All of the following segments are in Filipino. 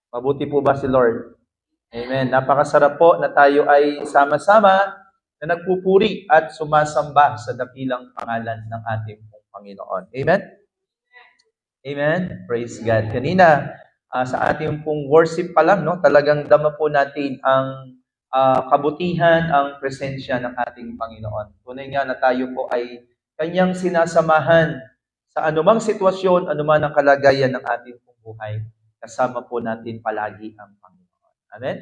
Mabuti po ba si Lord? Amen. Napakasarap po na tayo ay sama-sama na nagpupuri at sumasamba sa dakilang pangalan ng ating pong Panginoon. Amen? Amen? Praise God. Kanina, sa ating pong worship pa lang, no, talagang dama po natin ang kabutihan, ang presensya ng ating Panginoon. Tunay nga na tayo po ay kanyang sinasamahan sa anumang sitwasyon, anuman ang kalagayan ng ating pong buhay. Kasama po natin palagi ang Panginoon. Amen?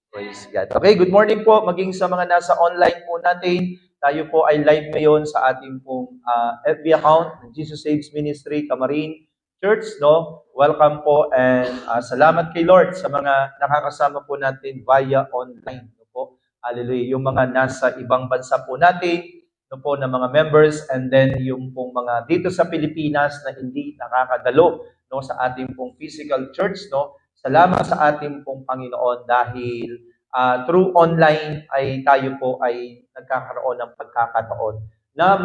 Praise God. Okay, good morning po. Maging sa mga nasa online po natin, tayo po ay live ngayon sa ating pong FB account, Jesus Saves Ministry, Camarin Church, no? Welcome po and salamat kay Lord sa mga nakakasama po natin via online, no po. Hallelujah. Yung mga nasa ibang bansa po natin, no po, na mga members, and then yung pong mga dito sa Pilipinas na hindi nakakadalo, no, sa ating pong physical church, no? Salamat sa ating pong Panginoon dahil through online ay tayo po ay nagkakaroon ng pagkakataon na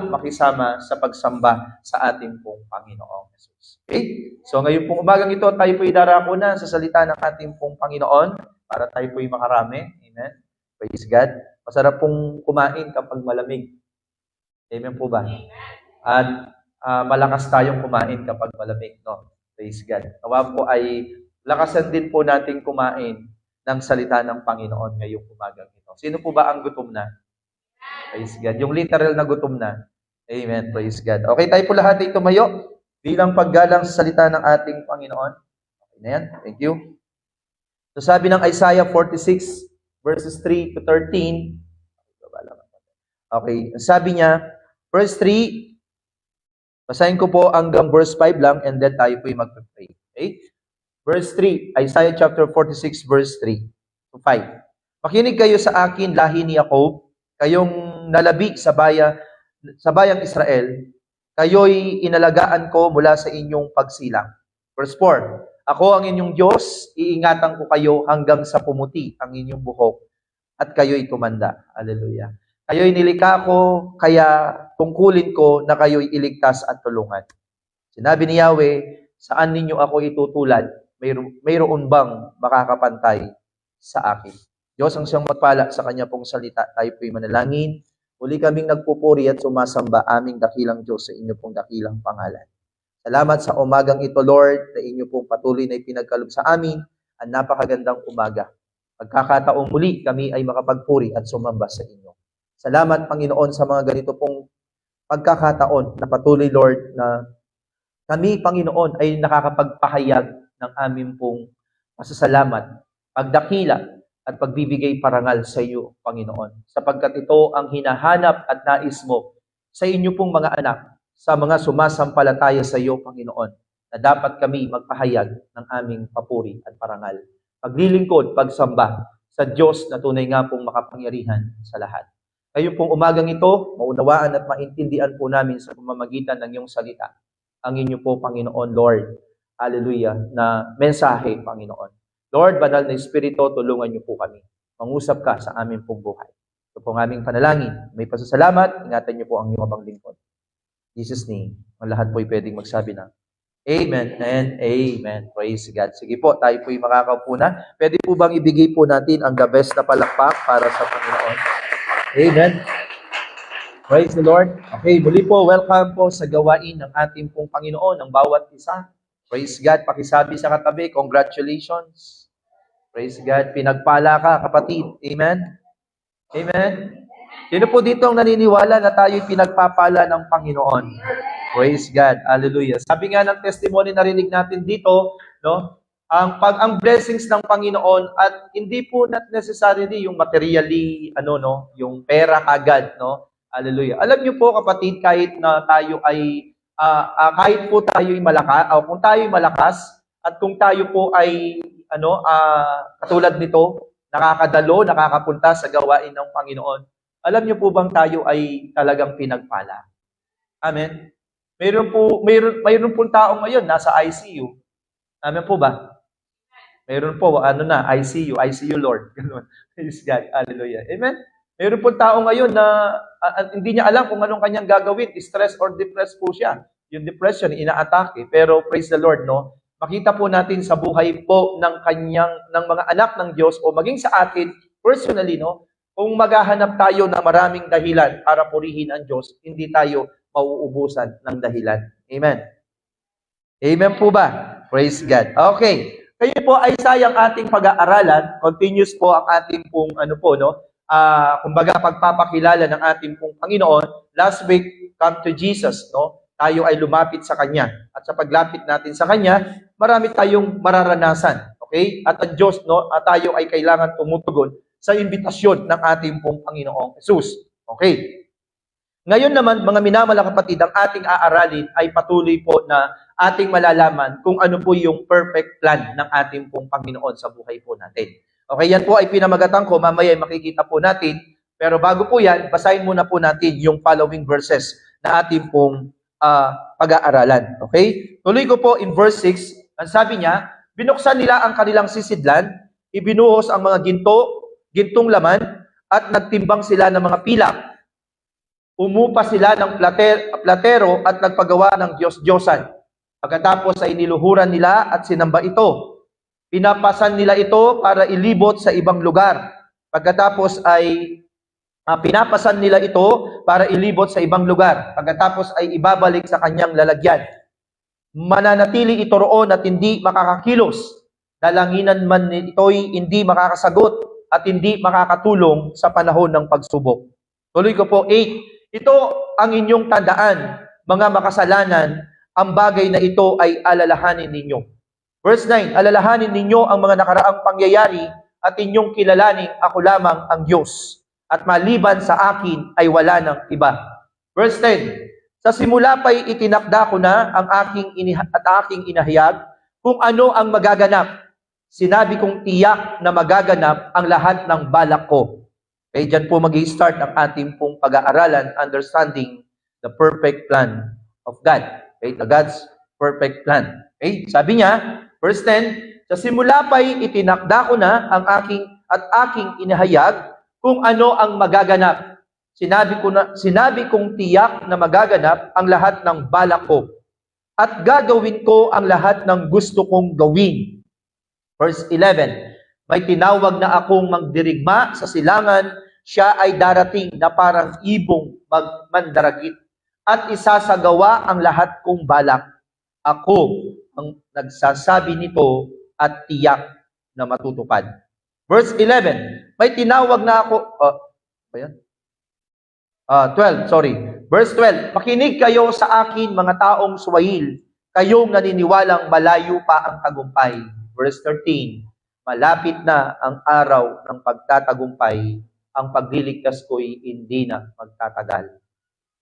makisama sa pagsamba sa ating pong Panginoong Jesus. Okay? So ngayon pong umagang ito, tayo po idarako na sa salita ng ating pong Panginoon para tayo po makarami. Amen? Praise God. Masarap pong kumain kapag malamig. Amen po ba? At malakas tayong kumain kapag malamig, no? Praise God. Nawa po ay lakasan din po natin kumain ng salita ng Panginoon ngayong umagang ito. Sino po ba ang gutom na? Praise God. Yung literal na gutom na. Amen. Praise God. Okay, tayo po lahat ay tumayo bilang paggalang sa salita ng ating Panginoon. Okay na yan. Thank you. So sabi ng Isaiah 46 verses 3 to 13. Okay, sabi niya, verse 3, basahin ko po hanggang verse 5 lang and then tayo po mag-pray. Okay? Verse 3, Isaiah chapter 46 verse 3 to 5. Makinig kayo sa akin, lahi ni Jacob, kayong nalabi sa bayang Israel, kayo'y inalagaan ko mula sa inyong pagsilang. Verse 4, ako ang inyong Diyos, iingatan ko kayo hanggang sa pumuti ang inyong buhok at kayo'y tumanda. Hallelujah. Kayo'y nilikha ko, kaya tungkulin ko na kayo'y iligtas at tulungan. Sinabi ni Yahweh, saan ninyo ako itutulad? Mayroon bang makakapantay sa akin? Diyos ang siyang magpala sa kanya pong salita. Tayo po'y manalangin. Muli kaming nagpupuri at sumasamba aming dakilang Diyos sa inyo pong dakilang pangalan. Salamat sa umagang ito, Lord, na inyo pong patuloy na ipinagkaloob sa amin ang napakagandang umaga. Pagkakataong muli kami ay makapagpuri at sumamba sa inyo. Salamat, Panginoon, sa mga ganito pong pagkakataon na patuloy, Lord, na kami, Panginoon, ay nakakapagpahayag ng aming pong pasasalamat, pagdakila, at pagbibigay parangal sa iyo, Panginoon. Sapagkat ito ang hinahanap at nais mo sa inyo pong mga anak, sa mga sumasampalataya sa iyo, Panginoon, na dapat kami magpahayag ng aming papuri at parangal. Paglilingkod, pagsamba sa Diyos na tunay nga pong makapangyarihan sa lahat. Ngayon pong umagang ito, maunawaan at maintindihan po namin sa pamamagitan ng iyong salita ang inyo po, Panginoon, Lord. Hallelujah, na mensahe, Panginoon. Lord, banal na Espiritu, tulungan niyo po kami. Mangusap ka sa aming pong buhay. Ito po ang aming panalangin. May pasasalamat, ingatan niyo po ang iyong abang lingkod. In Jesus' name, ang lahat po'y pwedeng magsabi na Amen and Amen. Praise God. Sige po, tayo po'y makakaupo na. Pwede po bang ibigay po natin ang the best na palakpak para sa Panginoon? Amen. Praise the Lord. Okay, muli po, welcome po sa gawain ng ating pong Panginoon, ng bawat isa. Praise God. Pakisabi sa katabi, congratulations. Praise God. Pinagpala ka, kapatid. Amen. Amen. Sino po dito ang naniniwala na tayo'y pinagpapala ng Panginoon? Praise God. Hallelujah. Sabi nga ng testimony na rinig natin dito, no? Ang blessings ng Panginoon at hindi po not necessarily yung materially yung pera kagad, no? Hallelujah. Alam niyo po, kapatid, kahit na tayo ay kahit po tayo'y malakas, o kung tayo'y malakas at kung tayo po ay katulad nito, nakakadalo, nakakapunta sa gawain ng Panginoon. Alam niyo po bang tayo ay talagang pinagpala? Amen. Mayroon po taong ngayon nasa ICU. Amen po ba? Mayroon po, ICU Lord. Ganun. Praise God. Hallelujah. Amen? Mayroon po tao ngayon na hindi niya alam kung anong kanyang gagawin. Stress or depressed po siya. Yung depression, ina-atake. Pero praise the Lord, no? makita po natin sa buhay po ng mga anak ng Diyos o maging sa atin personally, no? Kung maghahanap tayo ng maraming dahilan para purihin ang Diyos, hindi tayo mauubusan ng dahilan. Amen. Amen po ba? Praise God. Okay. Kayo po ay sayang ating pag-aaralan. Continuous po ang ating pong kumbaga pagpapakilala ng ating pong Panginoon. Last week, come to Jesus, no? Tayo ay lumapit sa Kanya. At sa paglapit natin sa Kanya, marami tayong mararanasan. Okay? At ang Diyos, no, tayo ay kailangan tumutugon sa imbitasyon ng ating pong Panginoong Jesus. Okay? Ngayon naman, mga minamahal kapatid, ang ating aaralin ay patuloy po na ating malalaman kung ano po yung perfect plan ng ating pong Panginoon sa buhay po natin. Okay, yan po ay pinamagatan ko, mamaya makikita po natin. Pero bago po yan, basahin muna po natin yung following verses na ating pong pag-aaralan. Okay? Tuloy ko po in verse 6, ang sabi niya, binuksan nila ang kanilang sisidlan, ibinuhos ang mga gintong laman, at nagtimbang sila ng mga pilak. Umupa sila ng platero at nagpagawa ng Diyos-Diyosan. Pagkatapos ay niluhuran nila at sinamba ito. Pinapasan nila ito para ilibot sa ibang lugar. Pagkatapos ay pinapasan nila ito para ilibot sa ibang lugar. Pagkatapos ay ibabalik sa kanyang lalagyan. Mananatili ito roon at hindi makakakilos. Dalanginan man ito'y hindi makakasagot at hindi makakatulong sa panahon ng pagsubok. Tuloy ko po, 8. Ito ang inyong tandaan, mga makasalanan, ang bagay na ito ay alalahanin ninyo. Verse 9, alalahanin ninyo ang mga nakaraang pangyayari at inyong kilalaning ako lamang ang Diyos. At maliban sa akin ay wala ng iba. Verse 10, sa simula pa'y itinakda ko na ang aking inahayag kung ano ang magaganap. Sinabi kong tiyak na magaganap ang lahat ng balak ko. Okay, dyan po mag-i-start ang ating pong pag-aaralan, understanding the perfect plan of God. Okay, the God's perfect plan. Okay, sabi niya, verse 10, sa simula pa'y itinakda ko na ang aking inahayag kung ano ang magaganap. Sinabi kong tiyak na magaganap ang lahat ng balak ko. At gagawin ko ang lahat ng gusto kong gawin. Verse 11, may tinawag na akong magdirigma sa silangan, siya ay darating na parang ibong magmandaragit at isasagawa ang lahat kong balak. Ako ang nagsasabi nito at tiyak na matutupad. Verse 11, may tinawag na ako, 12, sorry. Verse 12, makinig kayo sa akin mga taong suwail, kayong naniniwalang malayo pa ang tagumpay. Verse 13, malapit na ang araw ng pagtatagumpay, ang pagliligtas ko'y hindi na magtatagal.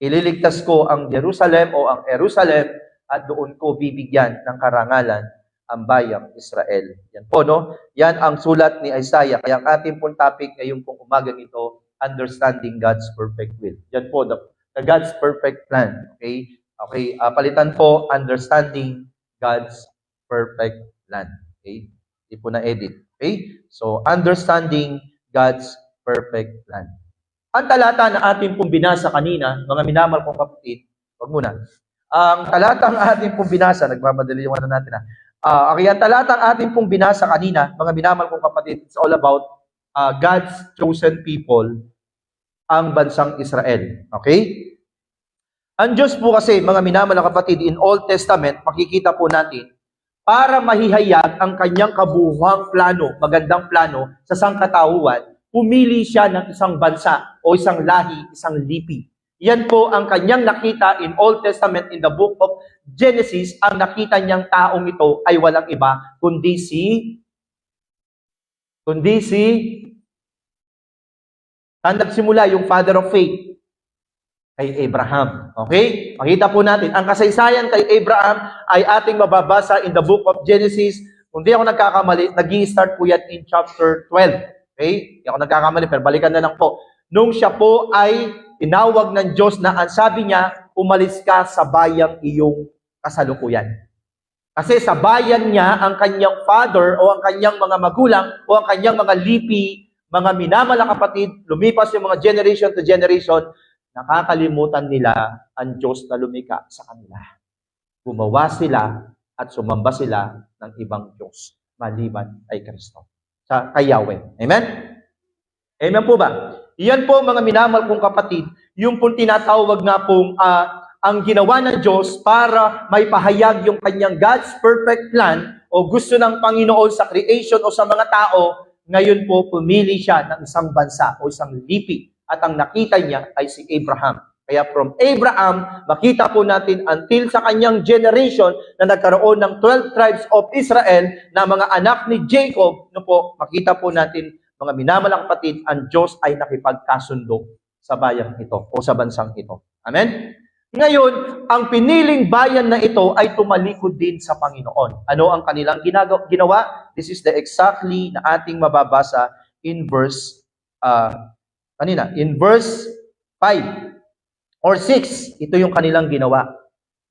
Ililigtas ko ang Jerusalem o ang Jerusalem at doon ko bibigyan ng karangalan ang bayang Israel. Yan po, no? Yan ang sulat ni Isaiah. Kaya ang ating pong topic ngayong pong umagang ito, understanding God's perfect will. Yan po, the God's perfect plan. Okay? Okay, palitan po, understanding God's perfect plan. Okay? Hindi po na-edit. Okay? So, understanding God's perfect plan. Ang talata na ating pong binasa kanina, mga minamahal kong kapatid, wag muna. Ang talata ang ating pong binasa, nagmamadali yung natin okay, ang talata ang ating pong binasa kanina, mga minamahal kong kapatid, it's all about God's chosen people, ang bansang Israel. Okay? Ang Diyos po kasi, mga minamahal kapatid, in Old Testament, makikita po natin, para mahihayag ang kanyang kabuuang plano, magandang plano, sa sangkatauhan, pumili siya ng isang bansa o isang lahi, isang lipi. Yan po ang kanyang nakita in Old Testament, in the book of Genesis. Ang nakita niyang taong ito ay walang iba, kundi ang nagsimula yung father of faith, kay Abraham. Okay? Makita po natin, ang kasaysayan kay Abraham ay ating mababasa in the book of Genesis. Kung di ako nagkakamali, nag-i-start po yan in chapter 12. Okay? Hindi ako nagkakamali, pero balikan na lang po. Nung siya po ay tinawag ng Diyos na ang sabi niya, umalis ka sa bayang iyong kasalukuyan. Kasi sa bayan niya, ang kanyang father o ang kanyang mga magulang o ang kanyang mga lipi, mga minamahal na kapatid, lumipas yung mga generation to generation, nakakalimutan nila ang Diyos na lumika sa kanila. Gumawa sila at sumamba sila ng ibang Diyos maliban kay Kristo, kay Yahweh. Amen? Amen po ba? Iyan po mga minamahal kong kapatid, yung pong tinatawag nga pong ang ginawa ng Diyos para may pahayag yung kanyang God's perfect plan o gusto ng Panginoon sa creation o sa mga tao. Ngayon po pumili siya ng isang bansa o isang lipi at ang nakita niya ay si Abraham. Kaya from Abraham, makita po natin until sa kanyang generation na nagkaroon ng 12 tribes of Israel na mga anak ni Jacob, no po, makita po natin mga minamalang kapatid, ang Diyos ay nakipagkasundo sa bayan ito o sa bansang ito. Amen? Ngayon, ang piniling bayan na ito ay tumalikod din sa Panginoon. Ano ang kanilang ginawa? This is the exactly na ating mababasa in verse in verse 5 or 6. Ito yung kanilang ginawa.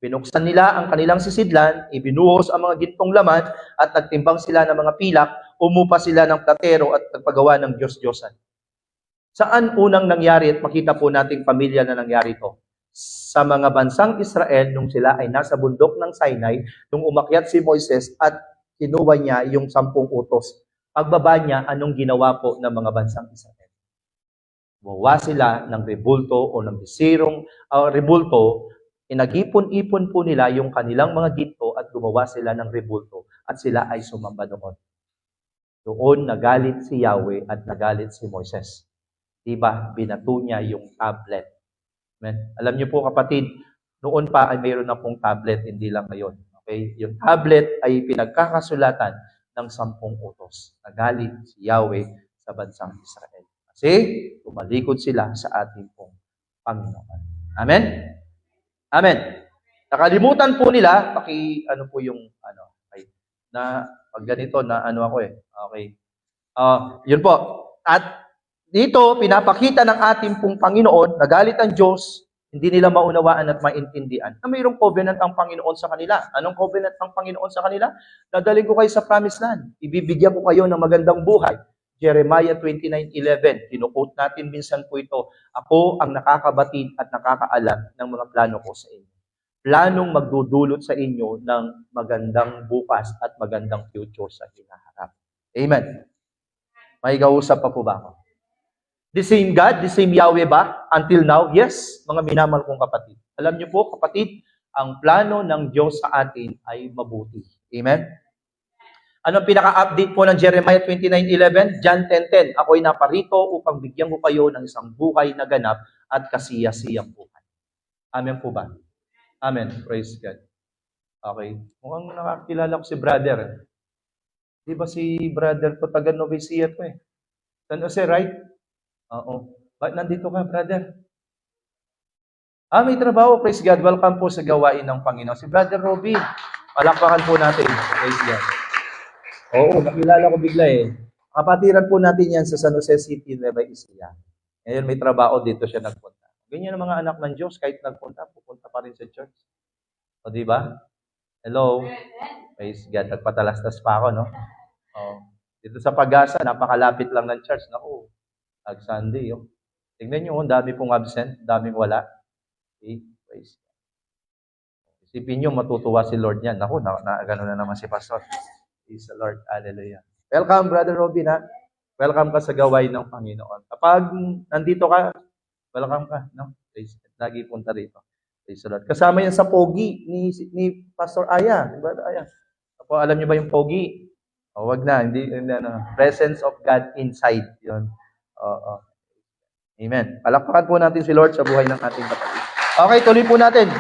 Binuksan nila ang kanilang sisidlan, ibinuhos ang mga gintong laman at nagtimbang sila ng mga pilak, umupa sila ng platero at nagpagawa ng Diyos-Diyosan. Saan unang nangyari at makita po nating pamilya na nangyari ito? Sa mga bansang Israel nung sila ay nasa bundok ng Sinai, nung umakyat si Moises at kinuha niya yung 10 utos. Pagbaba niya, anong ginawa po ng mga bansang Israel? Gumawa sila ng rebulto o ng bisirong rebulto, inagipon-ipon po nila yung kanilang mga ginto at gumawa sila ng rebulto at sila ay sumamba doon. Doon nagalit si Yahweh at nagalit si Moises. Diba? Binato niya yung tablet. Amen? Alam niyo po kapatid, noon pa ay mayroon na pong tablet, hindi lang ngayon. Okay? Yung tablet ay pinagkakasulatan ng 10 utos. Nagalit si Yahweh sa bansang Israel. Kasi tumalikod sila sa ating pong Panginoon. Amen? Amen. Nakalimutan po nila, ano po yung, okay, na pag ganito na ako Okay. Yun po. At dito, pinapakita ng ating pong Panginoon, nagalit ang Diyos, hindi nila maunawaan at maintindihan na mayroong covenant ang Panginoon sa kanila. Anong covenant ng Panginoon sa kanila? Dadaling ko kayo sa promised land. Ibibigyan ko kayo ng magandang buhay. Jeremiah 29:11, kinuquote natin minsan po ito, ako ang nakakabatid at nakakaalam ng mga plano ko sa inyo. Planong magdudulot sa inyo ng magandang bukas at magandang future sa hinaharap. Amen. May kausap pa po ba ako? The same God, the same Yahweh ba? Until now? Yes, mga minamahal kong kapatid. Alam niyo po kapatid, ang plano ng Diyos sa atin ay mabuti. Amen? Anong pinaka-update po ng Jeremiah 29:11? John 10:10. Ako'y naparito upang bigyan ko kayo ng isang buhay na ganap at kasiyasiyang buhay. Amen po ba? Amen. Praise God. Okay. Mukhang nakakilala ko si brother. Di ba si brother ko taga Novecia to San Jose, right? Oo. Ba't nandito ka, brother? May trabaho. Praise God. Welcome po sa gawain ng Panginoon. Si Brother Robin. Palakpakan po natin. Praise God. Oo, nakilala ko bigla Kapatiran po natin yan sa San Jose City, Nueva Ecija. Ngayon may trabaho dito siya nagpunta. Ganyan ang mga anak ng Diyos, kahit nagpunta, pupunta pa rin sa church. O, di ba? Hello? Praise God. Nagpatalastas pa ako, no? Dito sa Pag-asa, napakalapit lang ng church. Naku, Sunday, Tingnan nyo, dami pong absent, daming wala. Okay, praise God. Isipin nyo, matutuwa si Lord yan. Naku, gano'n na naman si Pastor. Praise the Lord. Hallelujah. Welcome, Brother Robin, ha? Welcome ka sa gawain ng Panginoon. Kapag nandito ka, welcome ka, no? Praise God. Lagi punta rito. Praise the Lord. Kasama yan sa pogi ni Pastor Aya. Brother Aya. Ako, alam niyo ba yung pogi? Wag na. Hindi, presence of God inside. Yun. Amen. Palakpakan po natin si Lord sa buhay ng ating kapatid. Okay, tuloy po natin.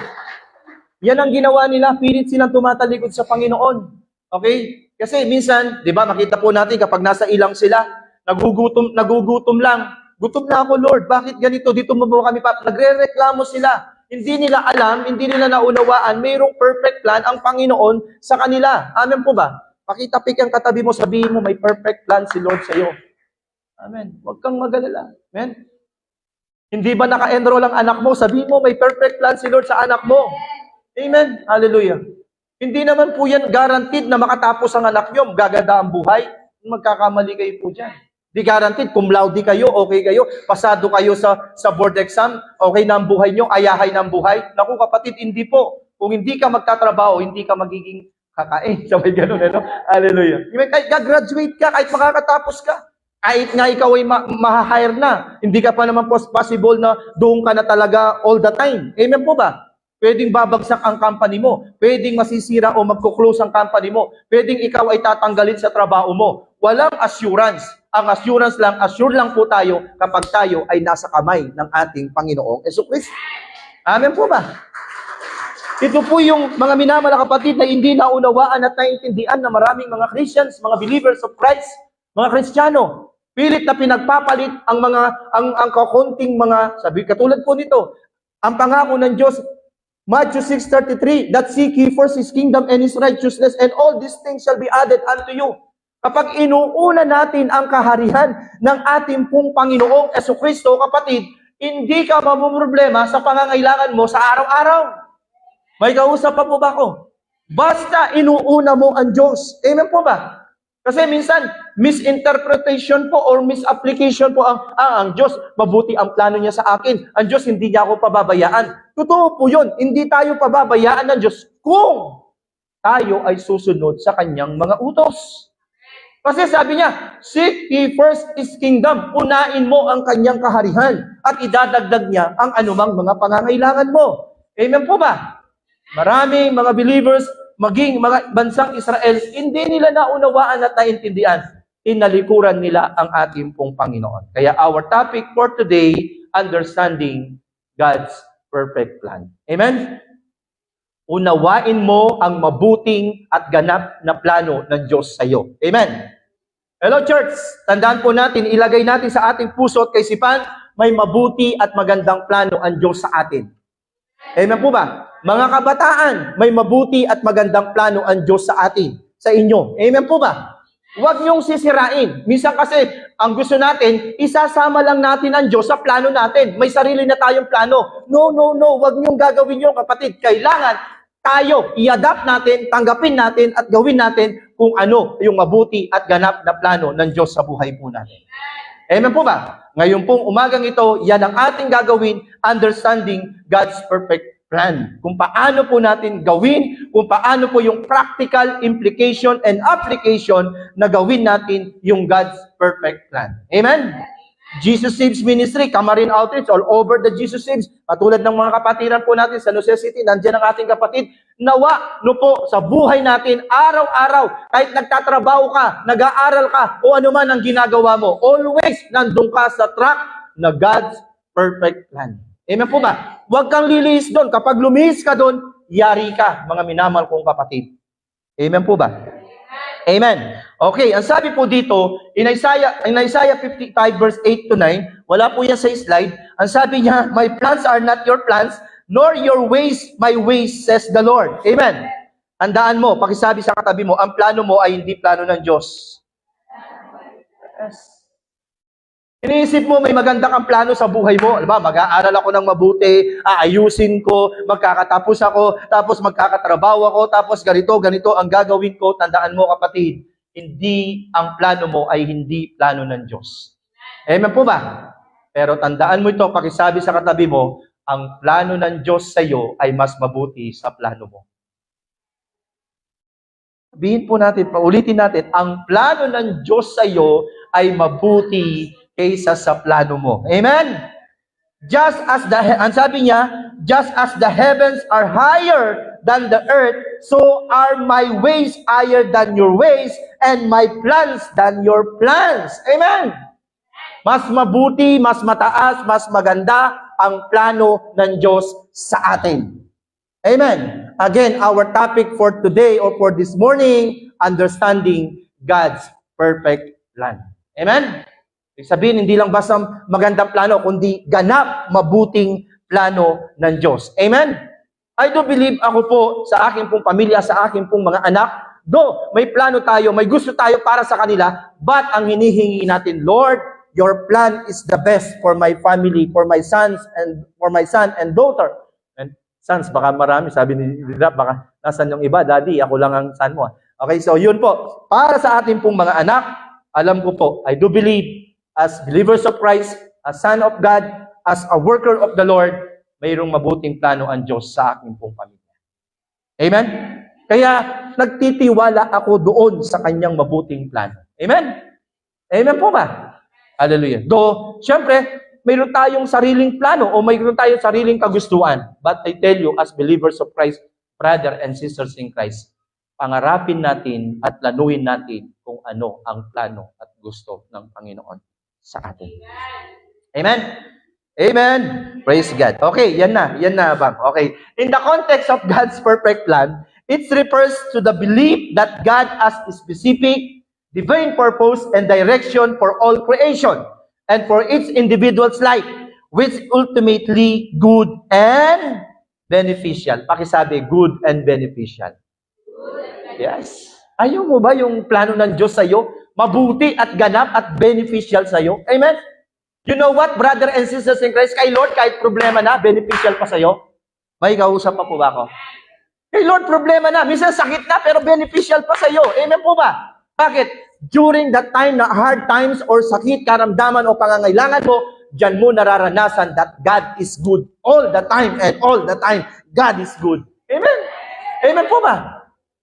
Yan ang ginawa nila. Pilit silang tumatalikod sa Panginoon. Okay? Kasi minsan, di ba, makita po natin kapag nasa ilang sila, nagugutom lang. Gutom na ako, Lord. Bakit ganito? Dito mo ba kami pa? Nagre-reklamo sila. Hindi nila alam, hindi nila naunawaan, mayroong perfect plan ang Panginoon sa kanila. Amen po ba? Pakitapik ang katabi mo, sabihin mo, may perfect plan si Lord sa iyo. Amen. Huwag kang mag-alala. Amen. Hindi ba naka-enroll ang anak mo? Sabihin mo, may perfect plan si Lord sa anak mo. Amen. Hallelujah. Hindi naman po yan guaranteed na makatapos ang anak nyo, gaganda ang buhay. Magkakamali kayo po dyan. Di guaranteed, cum laude kayo, okay kayo, pasado kayo sa board exam, okay na ang buhay nyo, ayahay na ang buhay. Naku kapatid, hindi po. Kung hindi ka magtatrabaho, hindi ka magiging kakain. Sabay ganun, ano? Hallelujah. Kahit gagraduate ka, kahit makakatapos ka, kahit nga ikaw ay ma-hire na, hindi ka pa naman possible na doon ka na talaga all the time. Amen po ba? Pwedeng babagsak ang company mo. Pwedeng masisira o magkuklose ang company mo. Pwedeng ikaw ay tatanggalin sa trabaho mo. Walang assurance. Ang assurance lang, assure lang po tayo kapag tayo ay nasa kamay ng ating Panginoong Jesucristo. Amen po ba? Ito po yung mga minamahal na kapatid na hindi naunawaan at naiintindihan na maraming mga Christians, mga believers of Christ, mga Kristiyano. Pilit na pinagpapalit ang kakunting mga, sabi katulad po nito, ang pangako ng Diyos, Matthew 6:33, that seek ye first His kingdom and His righteousness, and all these things shall be added unto you. Kapag inuuna natin ang kaharihan ng ating pong Panginoong Jesucristo, kapatid, hindi ka mamumroblema sa pangangailangan mo sa araw-araw. May kausap pa po ba ako? Basta inuuna mo ang Diyos. Amen po ba? Kasi minsan, misinterpretation po or misapplication po ang Diyos. Mabuti ang plano niya sa akin. Ang Diyos hindi niya ako pababayaan. Totoo po yun. Hindi tayo pababayaan ng Diyos kung tayo ay susunod sa kanyang mga utos. Kasi sabi niya, seek ye first His kingdom. Unain mo ang kanyang kaharihan at idadagdag niya ang anumang mga pangangailangan mo. Amen po ba? Maraming mga believers, maging mga bansang Israel, hindi nila naunawaan at naintindihan. Inalikuran nila ang ating pong Panginoon. Kaya our topic for today, understanding God's perfect plan. Amen? Unawain mo ang mabuting at ganap na plano ng Diyos sa iyo. Amen? Hello church, tandaan po natin, ilagay natin sa ating puso at kaisipan, may mabuti at magandang plano ang Diyos sa atin. Amen po ba? Mga kabataan, may mabuti at magandang plano ang Diyos sa atin, sa inyo. Amen po ba? Huwag niyong sisirain. Minsan kasi, ang gusto natin, isasama lang natin ang Diyos sa plano natin. May sarili na tayong plano. No. Huwag niyong gagawin yun, kapatid. Kailangan tayo, i-adapt natin, tanggapin natin, at gawin natin kung ano yung mabuti at ganap na plano ng Diyos sa buhay po natin. Amen po ba? Ngayon pong umagang ito, yan ang ating gagawin, understanding God's perfect plan. Kung paano po natin gawin, kung paano po yung practical implication and application na gawin natin yung God's perfect plan. Amen? Jesus Saves Ministry, Camarin Outreach, all over the Jesus Saves. Katulad ng mga kapatiran po natin sa San Jose City, nandiyan ang ating kapatid. Nawa, po, sa buhay natin, araw-araw, kahit nagtatrabaho ka, nag-aaral ka, o ano man ang ginagawa mo, always nandun ka sa track na God's perfect plan. Amen po ba? Huwag kang lilihis doon. Kapag lumihis ka doon, yari ka, mga minamahal kong kapatid. Amen po ba? Amen. Okay, ang sabi po dito, in Isaiah 55 verse 8 to 9, wala po yan sa slide. Ang sabi niya, my plans are not your plans, nor your ways my ways, says the Lord. Amen. Tandaan mo, pakisabi sa katabi mo, ang plano mo ay hindi plano ng Diyos. Yes. Iniisip mo, may maganda kang plano sa buhay mo. Alam ba, mag-aaral ako ng mabuti, aayusin ko, magkakatapos ako, tapos magkakatrabaho ako, tapos ganito ang gagawin ko. Tandaan mo, kapatid, hindi ang plano mo ay hindi plano ng Diyos. Amen po ba? Pero tandaan mo ito, pakisabi sa katabi mo, ang plano ng Diyos sa iyo ay mas mabuti sa plano mo. Sabihin po natin, paulitin natin, ang plano ng Diyos sa iyo ay mabuti kaysa sa plano mo. Amen? Just as ang sabi niya, just as the heavens are higher than the earth, so are my ways higher than your ways, and my plans than your plans. Amen? Mas mabuti, mas mataas, mas maganda ang plano ng Diyos sa atin. Amen? Again, our topic for today or for this morning, understanding God's perfect plan. Amen? Sabihin, hindi lang basta magandang plano, kundi ganap, mabuting plano ng Diyos. Amen? I do believe ako po sa aking pong pamilya, sa aking pong mga anak, may plano tayo, may gusto tayo para sa kanila, but ang hinihingi natin, Lord, your plan is the best for my family, for my son and daughter. And sons, baka marami, sabi ni Rap, baka nasan yung iba, Daddy, ako lang ang son mo. Okay, so yun po, para sa ating pong mga anak, alam ko po, I do believe, as believers of Christ, as son of God, as a worker of the Lord, mayroong mabuting plano ang Diyos sa aking pong pamilya. Amen? Kaya nagtitiwala ako doon sa kanyang mabuting plano. Amen? Amen po ba? Hallelujah. Do, syempre, mayroon tayong sariling plano o mayroon tayong sariling kagustuhan. But I tell you, as believers of Christ, brother and sisters in Christ, pangarapin natin at planuhin natin kung ano ang plano at gusto ng Panginoon sa atin. Amen? Amen? Praise God. Okay, yan na bang? Okay. In the context of God's perfect plan, it refers to the belief that God has a specific divine purpose and direction for all creation and for each individual's life, which ultimately good and beneficial. Pakisabi, good and beneficial. Yes. Ayaw mo ba yung plano ng Diyos sa'yo? Mabuti at ganap at beneficial sa'yo? Amen? You know what, brother and sisters in Christ? Kay Lord, kahit problema na, beneficial pa sa'yo? May kausap pa po ba ako? Kay Lord, problema na. Minsan sakit na, pero beneficial pa sa'yo. Amen po ba? Bakit? During that time na hard times or sakit, karamdaman o pangangailangan mo, diyan mo nararanasan that God is good all the time and all the time. God is good. Amen? Amen po ba?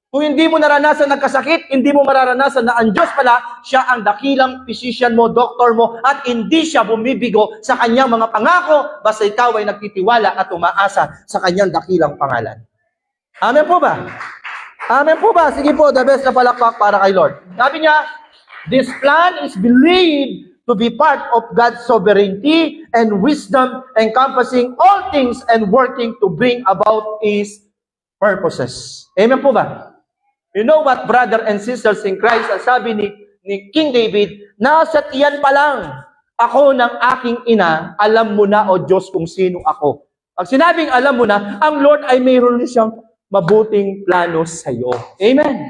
Kung hindi mo naranasan nagkasakit, hindi mo mararanasan na ang Diyos pala, siya ang dakilang physician mo, doktor mo, at hindi siya bumibigo sa kanyang mga pangako, basta ikaw ay nagtitiwala at umaasa sa kanyang dakilang pangalan. Amen po ba? Amen po ba? Sige po, the best na palakpak para kay Lord. Sabi niya, this plan is believed to be part of God's sovereignty and wisdom, encompassing all things and working to bring about His purposes. Amen po ba? You know what, brother and sisters in Christ, ang sabi ni King David, nasa tiyan pa lang ako ng aking ina, alam mo na, O Diyos, kung sino ako. Pag sinabing alam mo na, ang Lord ay mayroon siyang mabuting plano sa iyo. Amen.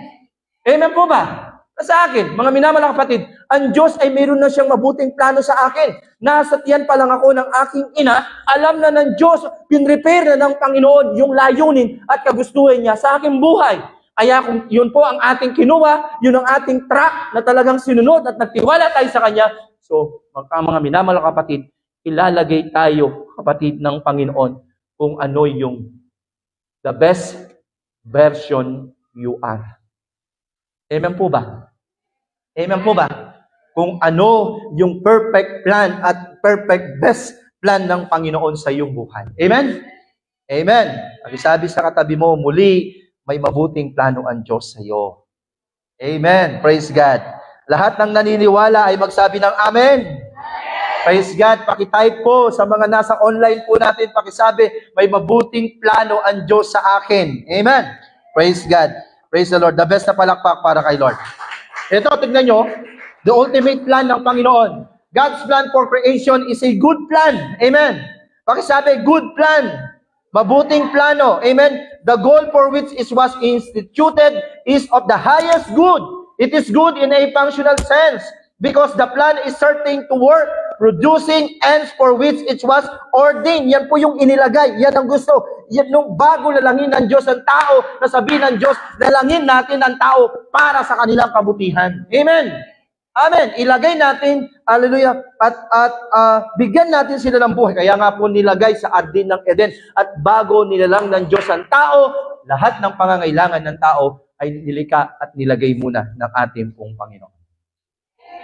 Amen po ba? Sa akin, mga minamahal na kapatid, ang Diyos ay mayroon na siyang mabuting plano sa akin. Nasa tiyan pa lang ako ng aking ina, alam na ng Diyos, pinrepare na ng Panginoon yung layunin at kagustuhan niya sa aking buhay. Kaya kung yun po ang ating kinuha, yun ang ating track na talagang sinunod at nagtiwala tayo sa Kanya. So, mga minamahal na kapatid, ilalagay tayo, kapatid ng Panginoon, kung ano yung the best version you are. Amen po ba? Amen po ba? Kung ano yung perfect plan at perfect best plan ng Panginoon sa iyong buhay. Amen? Amen. Sabi sa katabi mo, muli, may mabuting plano ang Diyos sa iyo. Amen. Praise God. Lahat ng naniniwala ay magsabi ng Amen. Praise God. Pakitype po sa mga nasa online po natin, pakisabi, may mabuting plano ang Diyos sa akin. Amen. Praise God. Praise the Lord. The best na palakpak para kay Lord. Ito, tignan nyo, the ultimate plan ng Panginoon. God's plan for creation is a good plan. Amen. Pakisabi, good plan. Mabuting plano. Amen. The goal for which it was instituted is of the highest good. It is good in a functional sense because the plan is certain to work, producing ends for which it was ordained. Yan po yung inilagay. Yan ang gusto. Yan nung bago lalangin ng Diyos ang tao, nasabihin ng Diyos, lalangin natin ang tao para sa kanilang kabutihan. Amen. Amen. Ilagay natin, hallelujah, at bigyan natin sila ng buhay. Kaya nga po nilagay sa Arden ng Eden. At bago nilalang ng Diyos ang tao, lahat ng pangangailangan ng tao ay nilikha at nilagay muna ng ating pong Panginoon.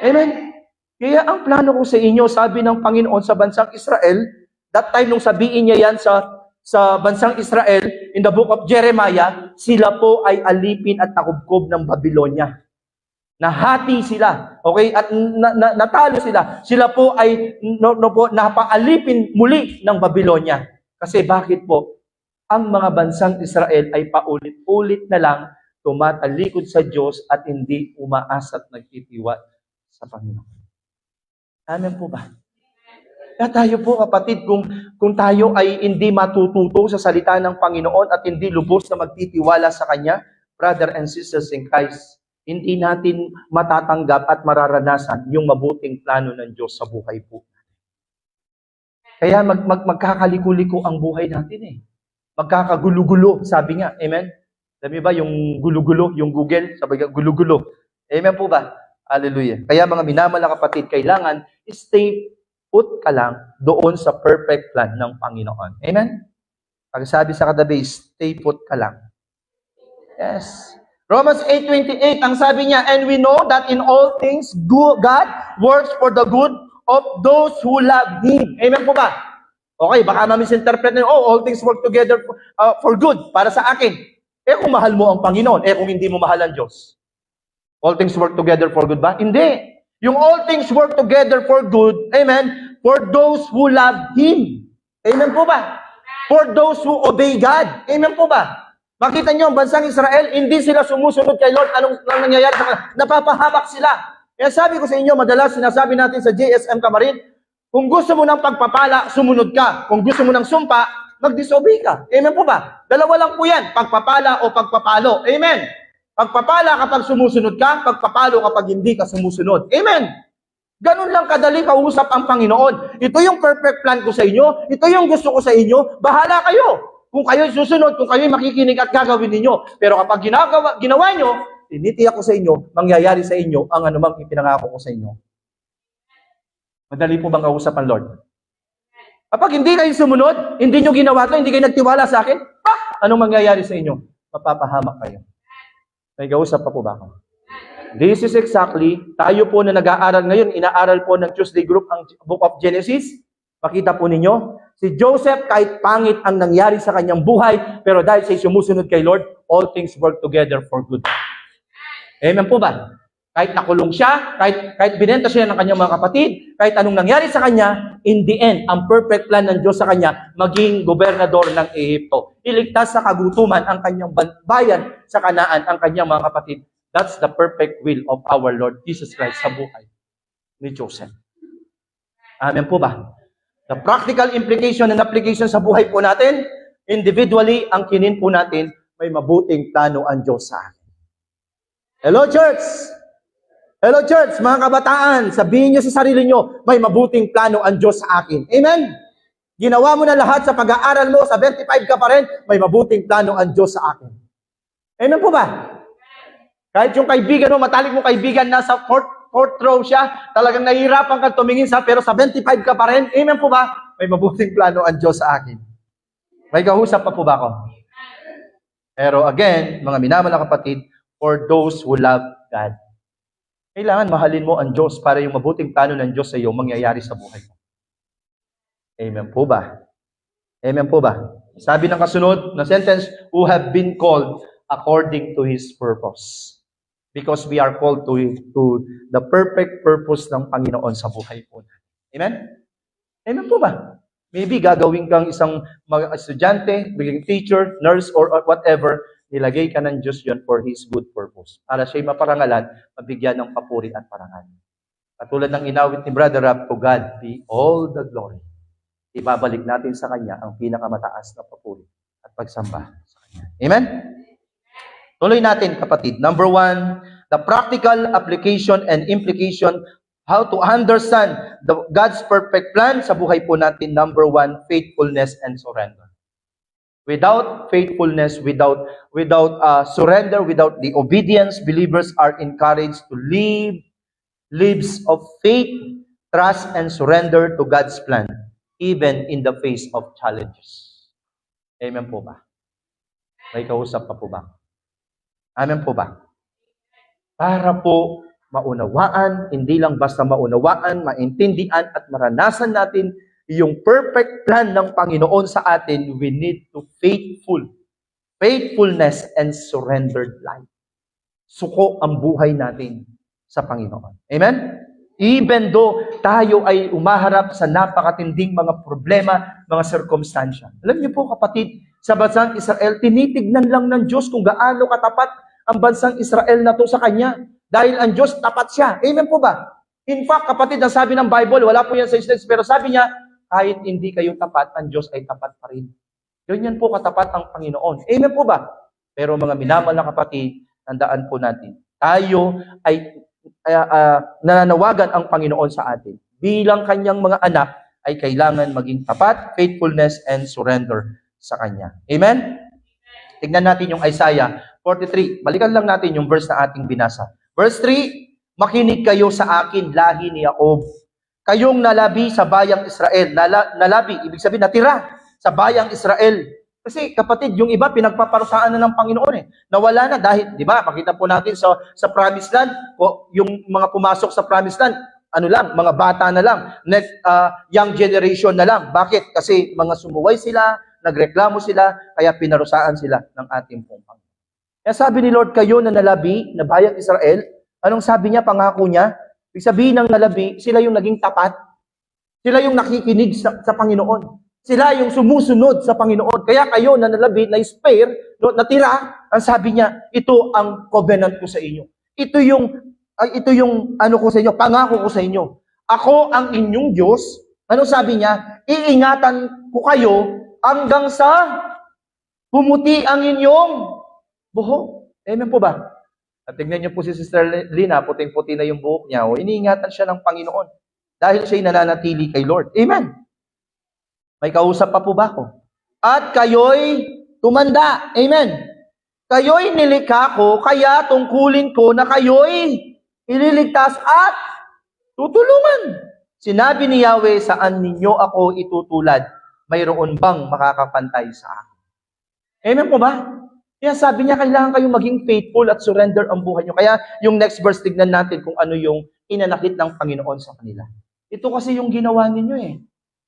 Amen. Kaya ang plano ko sa inyo, sabi ng Panginoon sa bansang Israel, that time nung sabihin niya yan sa bansang Israel, in the book of Jeremiah, sila po ay alipin at nakubkob ng Babylonia. Nahati sila, okay? At natalo sila. Sila po ay napaalipin muli ng Babylonia. Kasi bakit po? Ang mga bansang Israel ay paulit-ulit na lang tumatalikod sa Diyos at hindi umaasa at nagtitiwala sa Panginoon. Amen po ba? Kaya tayo po, kapatid, kung tayo ay hindi matututo sa salita ng Panginoon at hindi lubos na magtitiwala sa Kanya, brother and sisters in Christ, hindi natin matatanggap at mararanasan yung mabuting plano ng Diyos sa buhay po. Kaya magkakaliko-liko ang buhay natin eh. Magkakagulo-gulo, sabi nga, amen? Sabi ba yung gulo-gulo, yung Google, sabi nga gulo-gulo. Amen po ba? Hallelujah. Kaya mga minamahal na kapatid, kailangan stay put ka lang doon sa perfect plan ng Panginoon. Amen? Pag sabi sa katabi, stay put ka lang. Yes. Romans 8:28, ang sabi niya, and we know that in all things, God works for the good of those who love Him. Amen po ba? Okay, baka ma-misinterpret nyo, all things work together for good, para sa akin. Kung mahal mo ang Panginoon, kung hindi mo mahal ang Diyos. All things work together for good ba? Hindi. Yung all things work together for good, amen, for those who love Him. Amen po ba? For those who obey God. Amen po ba? Makita nyo, ang bansang Israel, hindi sila sumusunod kay Lord. Anong nangyayari sa kanila? Napapahamak sila. Kaya sabi ko sa inyo, madalas sinasabi natin sa JSM Camarin, kung gusto mo ng pagpapala, sumunod ka. Kung gusto mo ng sumpa, mag-disobey ka. Amen po ba? Dalawa lang po yan, pagpapala o pagpapalo. Amen. Pagpapala kapag sumusunod ka, pagpapalo kapag hindi ka sumusunod. Amen. Ganun lang kadali kausap ang Panginoon. Ito yung perfect plan ko sa inyo. Ito yung gusto ko sa inyo. Bahala kayo. Kung kayo susunod, kung kayo makikinig at gagawin ninyo. Pero kapag ginawa nyo, tinitiyak ko sa inyo, mangyayari sa inyo ang anumang ipinangako ko sa inyo. Madali po bang kausap ang Lord? Kapag hindi kayo sumunod, hindi nyo ginawa ito, hindi kayo nagtiwala sa akin, anong mangyayari sa inyo? Mapapahamak kayo. May kausap pa po ba ako? This is exactly, tayo po na nag-aaral ngayon, inaaral po ng Tuesday group ang Book of Genesis. Pakita po ninyo, si Joseph, kahit pangit ang nangyari sa kanyang buhay, pero dahil siya sumusunod kay Lord, all things work together for good. Amen po ba? Kahit nakulong siya, kahit binenta siya ng kanyang mga kapatid, kahit anong nangyari sa kanya, in the end, ang perfect plan ng Diyos sa kanya, maging gobernador ng Ehipto. Iligtas sa kagutuman ang kanyang bayan, sa Kanaan ang kanyang mga kapatid. That's the perfect will of our Lord Jesus Christ sa buhay ni Joseph. Amen po ba? The practical implication and application sa buhay po natin, individually, ang kinin po natin, may mabuting plano ang Diyos sa atin. Hello, church! Hello, church! Mga kabataan, sabihin nyo sa sarili nyo, may mabuting plano ang Diyos sa akin. Amen? Ginawa mo na lahat sa pag-aaral mo, sa 25 ka pa rin, may mabuting plano ang Diyos sa akin. Amen po ba? Kahit yung kaibigan mo, matalik mo kaibigan, nasa fourth row siya, talagang nahihirapan ka tumingin sa, pero sa 25 ka pa rin, amen po ba? May mabuting plano ang Diyos sa akin. May kausap pa po ba ako? Pero again, mga minamahal na kapatid, for those who love God. Kailangan mahalin mo ang Diyos para yung mabuting plano ng Diyos sa iyo mangyayari sa buhay mo. Amen po ba? Amen po ba? Sabi ng kasunod na sentence, who have been called according to His purpose. Because we are called to the perfect purpose ng Panginoon sa buhay po. Amen? Amen po ba? Maybe gagawin kang isang mga estudyante, maging teacher, nurse, or whatever, nilagay ka ng Diyos yun for His good purpose. Para siya'y maparangalan, mabigyan ng papuri at parangal. Katulad ng inawit ni Brother Rap, to God be all the glory. Ibabalik natin sa Kanya ang pinakamataas na papuri at pagsamba sa Kanya. Amen? Tuloy natin, kapatid. Number 1, the practical application and implication, how to understand God's perfect plan sa buhay po natin. Number 1, faithfulness and surrender. Without faithfulness, without surrender, without the obedience, believers are encouraged to live lives of faith, trust, and surrender to God's plan, even in the face of challenges. Amen po ba? May kausap pa po ba? Amen po ba? Para po maunawaan, hindi lang basta maunawaan, maintindihan at maranasan natin yung perfect plan ng Panginoon sa atin, we need to faithfulness and surrendered life. Suko ang buhay natin sa Panginoon. Amen? Even though tayo ay umaharap sa napakatinding mga problema, mga sirkumstansya. Alam niyo po kapatid, sa bansang Israel, tinitignan lang ng Diyos kung gaano katapat ang bansang Israel na to sa Kanya. Dahil ang Diyos tapat siya. Amen po ba? In fact, kapatid, ang sabi ng Bible, wala po yan sa instance, pero sabi niya, kahit hindi kayo tapat, ang Diyos ay tapat pa rin. Ganyan po katapat ang Panginoon. Amen po ba? Pero mga minamahal na kapatid, tandaan po natin, tayo ay nananawagan ang Panginoon sa atin. Bilang Kanyang mga anak, ay kailangan maging tapat, faithfulness, and surrender sa Kanya. Amen? Tignan natin yung Isaiah 43. Balikan lang natin yung verse na ating binasa. Verse 3, makinig kayo sa akin, lahi ni Jacob. Kayong nalabi sa bayang Israel. Nalabi, ibig sabihin natira sa bayang Israel. Kasi kapatid, yung iba pinagpaparusaan na ng Panginoon eh. Nawala na dahil, di ba, makita po natin sa Promised Land, po, yung mga pumasok sa Promised Land, ano lang, mga bata na lang, young generation na lang. Bakit? Kasi mga sumuway sila, nagreklamo sila, kaya pinarusaan sila ng ating pong Panginoon. Kaya sabi ni Lord, kayo na nalabi, na bayang Israel, anong sabi niya, pangako niya? Ibig sabihin ng nalabi, sila yung naging tapat. Sila yung nakikinig sa Panginoon. Sila yung sumusunod sa Panginoon. Kaya kayo na nalabi, na spare, natira, ang sabi niya, ito ang covenant ko sa inyo. Ito yung ano ko sa inyo, pangako ko sa inyo. Ako ang inyong Diyos. Ano sabi niya? Iingatan ko kayo hanggang sa pumuti ang inyong buhok. Amen po ba? At tignan niyo po si Sister Lina, puting-puti na yung buhok niya. O, iniingatan siya ng Panginoon. Dahil siya'y nananatili kay Lord. Amen. May kausap pa po ba ako? At kayo'y tumanda. Amen. Kayo'y nilikha ko, kaya tungkulin ko na kayo'y ililigtas at tutulungan. Sinabi ni Yahweh, saan ninyo ako itutulad? Mayroon bang makakapantay sa akin? Amen po ba? Kaya sabi niya, kailangan kayong maging faithful at surrender ang buhay niyo. Kaya yung next verse, tignan natin kung ano yung inanakit ng Panginoon sa kanila. Ito kasi yung ginawa ninyo eh.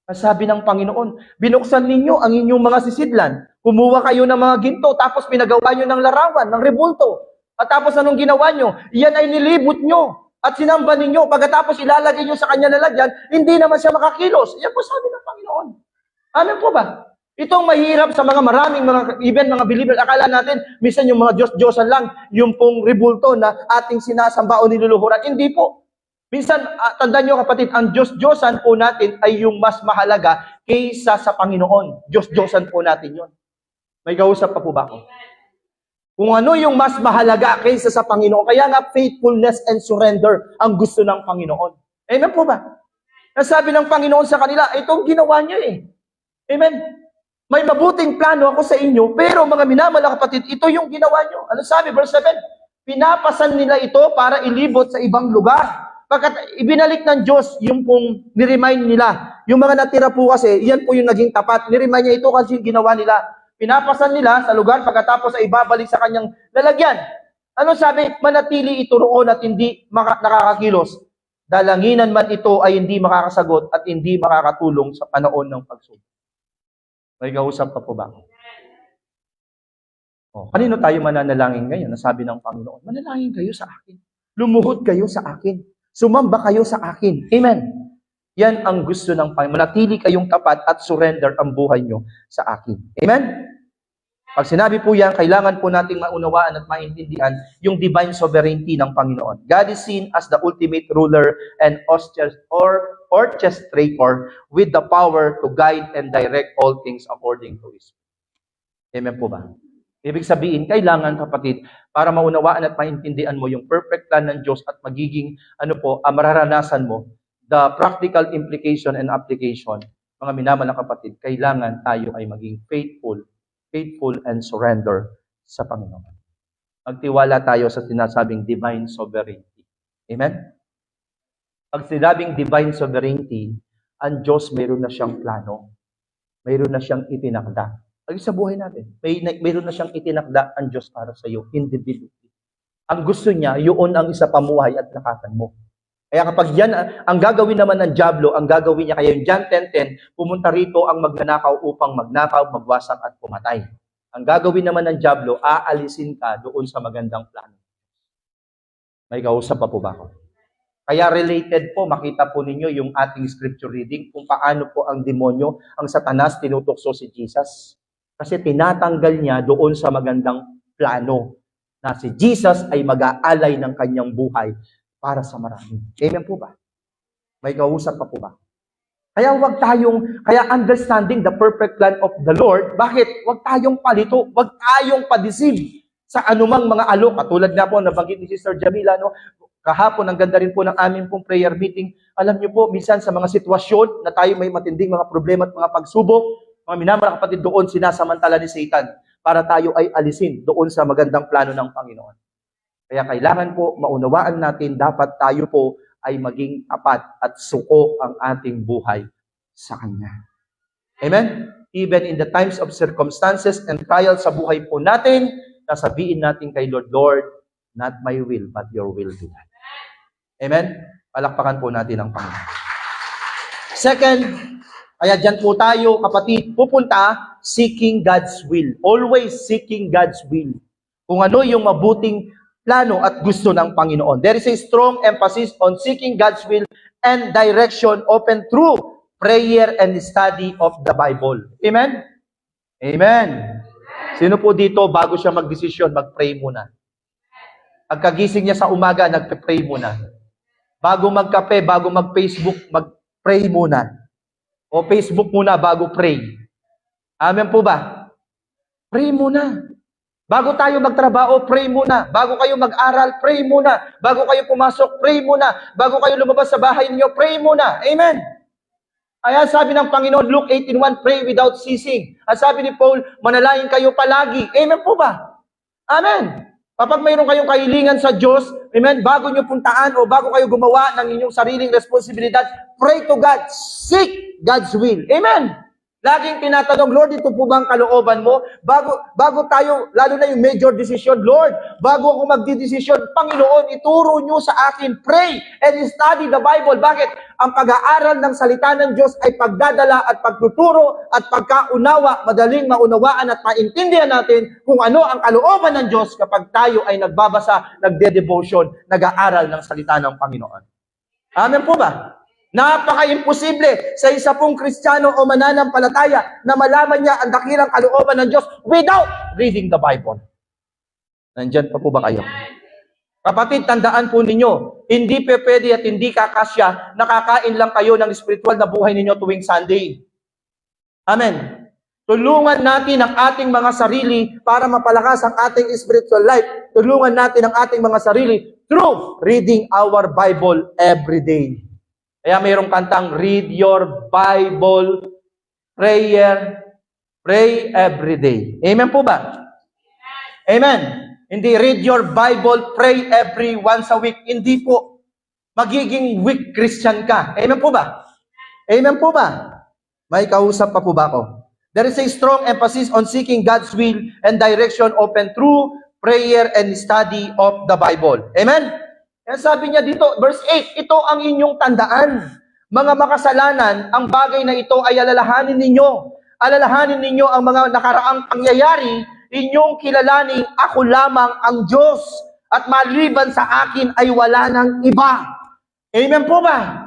Sabi ng Panginoon, binuksan ninyo ang inyong mga sisidlan. Kumuha kayo ng mga ginto, tapos pinagawa nyo ng larawan, ng rebulto. At tapos anong ginawa nyo? Iyan ay nilibot nyo. At sinamba ninyo, pagkatapos ilalagay nyo sa kanya lalagyan, hindi naman siya makakilos. Yan po sabi ng Panginoon. Ano po ba? Itong mahirap sa mga maraming even mga believer, akala natin, minsan yung mga Diyos-Diyosan lang, yung pong rebulto na ating sinasamba o niluluhuran. Hindi po. Minsan, tandaan nyo kapatid, ang Diyos-Diyosan po natin ay yung mas mahalaga kaysa sa Panginoon. Diyos-Diyosan po natin yun. May kausap pa po ba ako? Kung ano yung mas mahalaga kaysa sa Panginoon. Kaya nga, faithfulness and surrender ang gusto ng Panginoon. Amen po ba? Nasabi ng Panginoon sa kanila, itong ginawa nyo eh. Amen? May mabuting plano ako sa inyo, pero mga minamahal kapatid, ito yung ginawa nyo. Ano sabi? Verse 7, pinapasan nila ito para ilibot sa ibang lugar. Pagkat ibinalik ng Diyos yung pong niremind nila. Yung mga natira po kasi, yan po yung naging tapat. Niremind niya ito kasi yung ginawa nila. Pinapasan nila sa lugar pagkatapos ay ibabalik sa kanyang lalagyan. Ano sabi? Manatili ito roon at hindi nakakakilos. Dalanginan man ito ay hindi makakasagot at hindi makakatulong sa panahon ng pagsubok. May kausap pa po ba? Kanino tayo mananalangin ngayon? Nasabi ng Panginoon, manalangin kayo sa akin. Lumuhod kayo sa akin. Sumamba kayo sa akin. Amen. Yan ang gusto ng Panginoon. Manatili kayong tapat at surrender ang buhay nyo sa akin. Amen? Pag sinabi po yan, kailangan po nating maunawaan at maintindihan yung divine sovereignty ng Panginoon. God is seen as the ultimate ruler and orchestrator with the power to guide and direct all things according to His will. Amen po ba? Ibig sabihin, kailangan kapatid, para maunawaan at maintindihan mo yung perfect plan ng Diyos at magiging, mararanasan mo, the practical implication and application, mga minamahal na kapatid, kailangan tayo ay maging faithful and surrender sa Panginoon. Magtiwala tayo sa sinasabing divine sovereignty. Amen? Pag sinabing divine sovereignty, ang Diyos mayroon na siyang plano. Mayroon na siyang itinakda. Pag sa buhay natin, mayroon na siyang itinakda ang Diyos para sa iyo, individually. Ang gusto niya, yun ang isa pamuhay at lakasan mo. Kaya kapag yan, ang gagawin naman ng dyablo, ang gagawin niya, kaya yung John 10:10, pumunta rito ang magnanakaw upang magnakaw, magwasak at pumatay. Ang gagawin naman ng dyablo, aalisin ka doon sa magandang plano. May kausap pa po ba ako? Kaya related po, makita po ninyo yung ating scripture reading, kung paano po ang demonyo, ang Satanas, tinutukso si Jesus. Kasi tinatanggal niya doon sa magandang plano na si Jesus ay mag-aalay ng kanyang buhay para sa marami. Amen po ba? May kausap pa po ba? Kaya understanding the perfect plan of the Lord, bakit? Huwag tayong palito, huwag tayong padeceive sa anumang mga alok. Katulad nga po, nabanggit ni Sister Jamila, kahapon, ang ganda rin po ng aming pong prayer meeting. Alam niyo po, minsan sa mga sitwasyon na tayo may matinding mga problema at mga pagsubok, mga minamahal kapatid, doon sinasamantala ni Satan para tayo ay alisin doon sa magandang plano ng Panginoon. Kaya kailangan po maunawaan natin, dapat tayo po ay maging tapat at suko ang ating buhay sa Kanya. Amen? even in the times of circumstances and trials sa buhay po natin, sasabihin natin kay Lord, Lord, not my will, but your will be done. Amen? Palakpakan po natin ang Panginoon. Second, kaya dyan po tayo, kapatid, pupunta, seeking God's will. Always seeking God's will. Kung ano yung mabuting plano at gusto ng Panginoon. There is a strong emphasis on seeking God's will and direction open through prayer and study of the Bible. Amen? Amen. Sino po dito, bago siya magdesisyon, mag-pray muna? Pagkagising niya sa umaga, nagpe-pray muna. Bago magkape, bago mag-Facebook, mag-pray muna. O Facebook muna bago pray. Amen po ba? Pray muna. Bago tayo magtrabaho, pray muna. Bago kayo mag-aral, pray muna. Bago kayo pumasok, pray muna. Bago kayo lumabas sa bahay niyo, pray muna. Amen. Kaya sabi ng Panginoon, Luke 18:1, pray without ceasing. At sabi ni Paul, manalangin kayo palagi. Amen po ba? Amen. Kapag mayroon kayong kahilingan sa Diyos, amen, bago nyo puntaan o bago kayo gumawa ng inyong sariling responsibilidad, pray to God. Seek God's will. Amen. Laging tinatanong, Lord, ito po ba ang kalooban mo? Bago tayo, lalo na yung major decision, Lord, bago ako magdidesisyon, Panginoon, ituro nyo sa akin, pray and study the Bible. Bakit? Ang pag-aaral ng salita ng Diyos ay pagdadala at pagtuturo at pagkaunawa, madaling maunawaan at maintindihan natin kung ano ang kalooban ng Diyos kapag tayo ay nagbabasa, nagde-devotion, nag-aaral ng salita ng Panginoon. Amen po ba? Napaka-imposible sa isa pong Kristiyano o mananampalataya na malaman niya ang dakilang kalooban ng Diyos without reading the Bible. Nandyan pa po ba kayo? Kapatid, tandaan po ninyo, hindi pwede at hindi kakasya, nakakain lang kayo ng spiritual na buhay ninyo tuwing Sunday. Amen. Tulungan natin ang ating mga sarili para mapalakas ang ating spiritual life. Tulungan natin ang ating mga sarili through reading our Bible every day. Kaya mayroong kantang, read your Bible, prayer, pray every day. Amen po ba? Amen. Hindi read your Bible, pray every once a week. Hindi po. Magiging weak Christian ka. Amen po ba? Amen po ba? May kausap pa po ba ako? There is a strong emphasis on seeking God's will and direction open through prayer and study of the Bible. Amen? Kaya sabi niya dito, verse 8, ito ang inyong tandaan. Mga makasalanan, ang bagay na ito ay alalahanin ninyo. Alalahanin ninyo ang mga nakaraang pangyayari, inyong kilalaning ako lamang ang Diyos. At maliban sa akin ay wala nang iba. Amen po ba?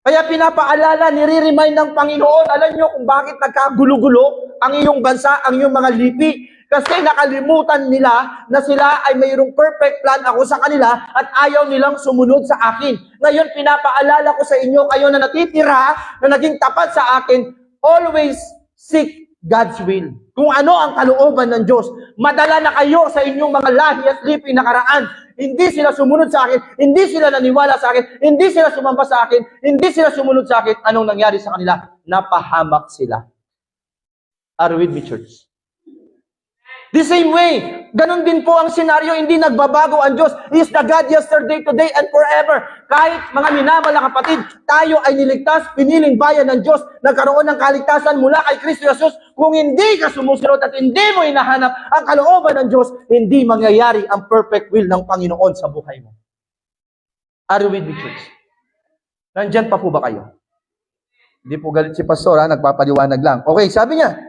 Kaya pinapaalala, nire-remind ng Panginoon, alam nyo kung bakit nagkagulo-gulo ang iyong bansa, ang iyong mga lipi. Kasi nakalimutan nila na sila ay mayroong perfect plan ako sa kanila at ayaw nilang sumunod sa akin. Ngayon, pinapaalala ko sa inyo, kayo na natitira, na naging tapat sa akin, always seek God's will. Kung ano ang kalooban ng Diyos. Madala na kayo sa inyong mga lahi at lipi nakaraan. Hindi sila sumunod sa akin, hindi sila naniwala sa akin, hindi sila sumamba sa akin, hindi sila sumunod sa akin. Anong nangyari sa kanila? Napahamak sila. Are you with me, church? The same way, ganun din po ang senaryo, hindi nagbabago ang Diyos. He is the God yesterday, today, and forever. Kahit mga minamahal na kapatid, tayo ay niligtas, piniling bayan ng Diyos, nagkaroon ng kaligtasan mula kay Kristo Jesus. Kung hindi ka sumusunod at hindi mo hinahanap ang kalooban ng Diyos, hindi mangyayari ang perfect will ng Panginoon sa buhay mo. Are you with me, church? Nandyan pa po ba kayo? Hindi po galit si pastor, nagpapaliwanag lang. Okay, sabi niya,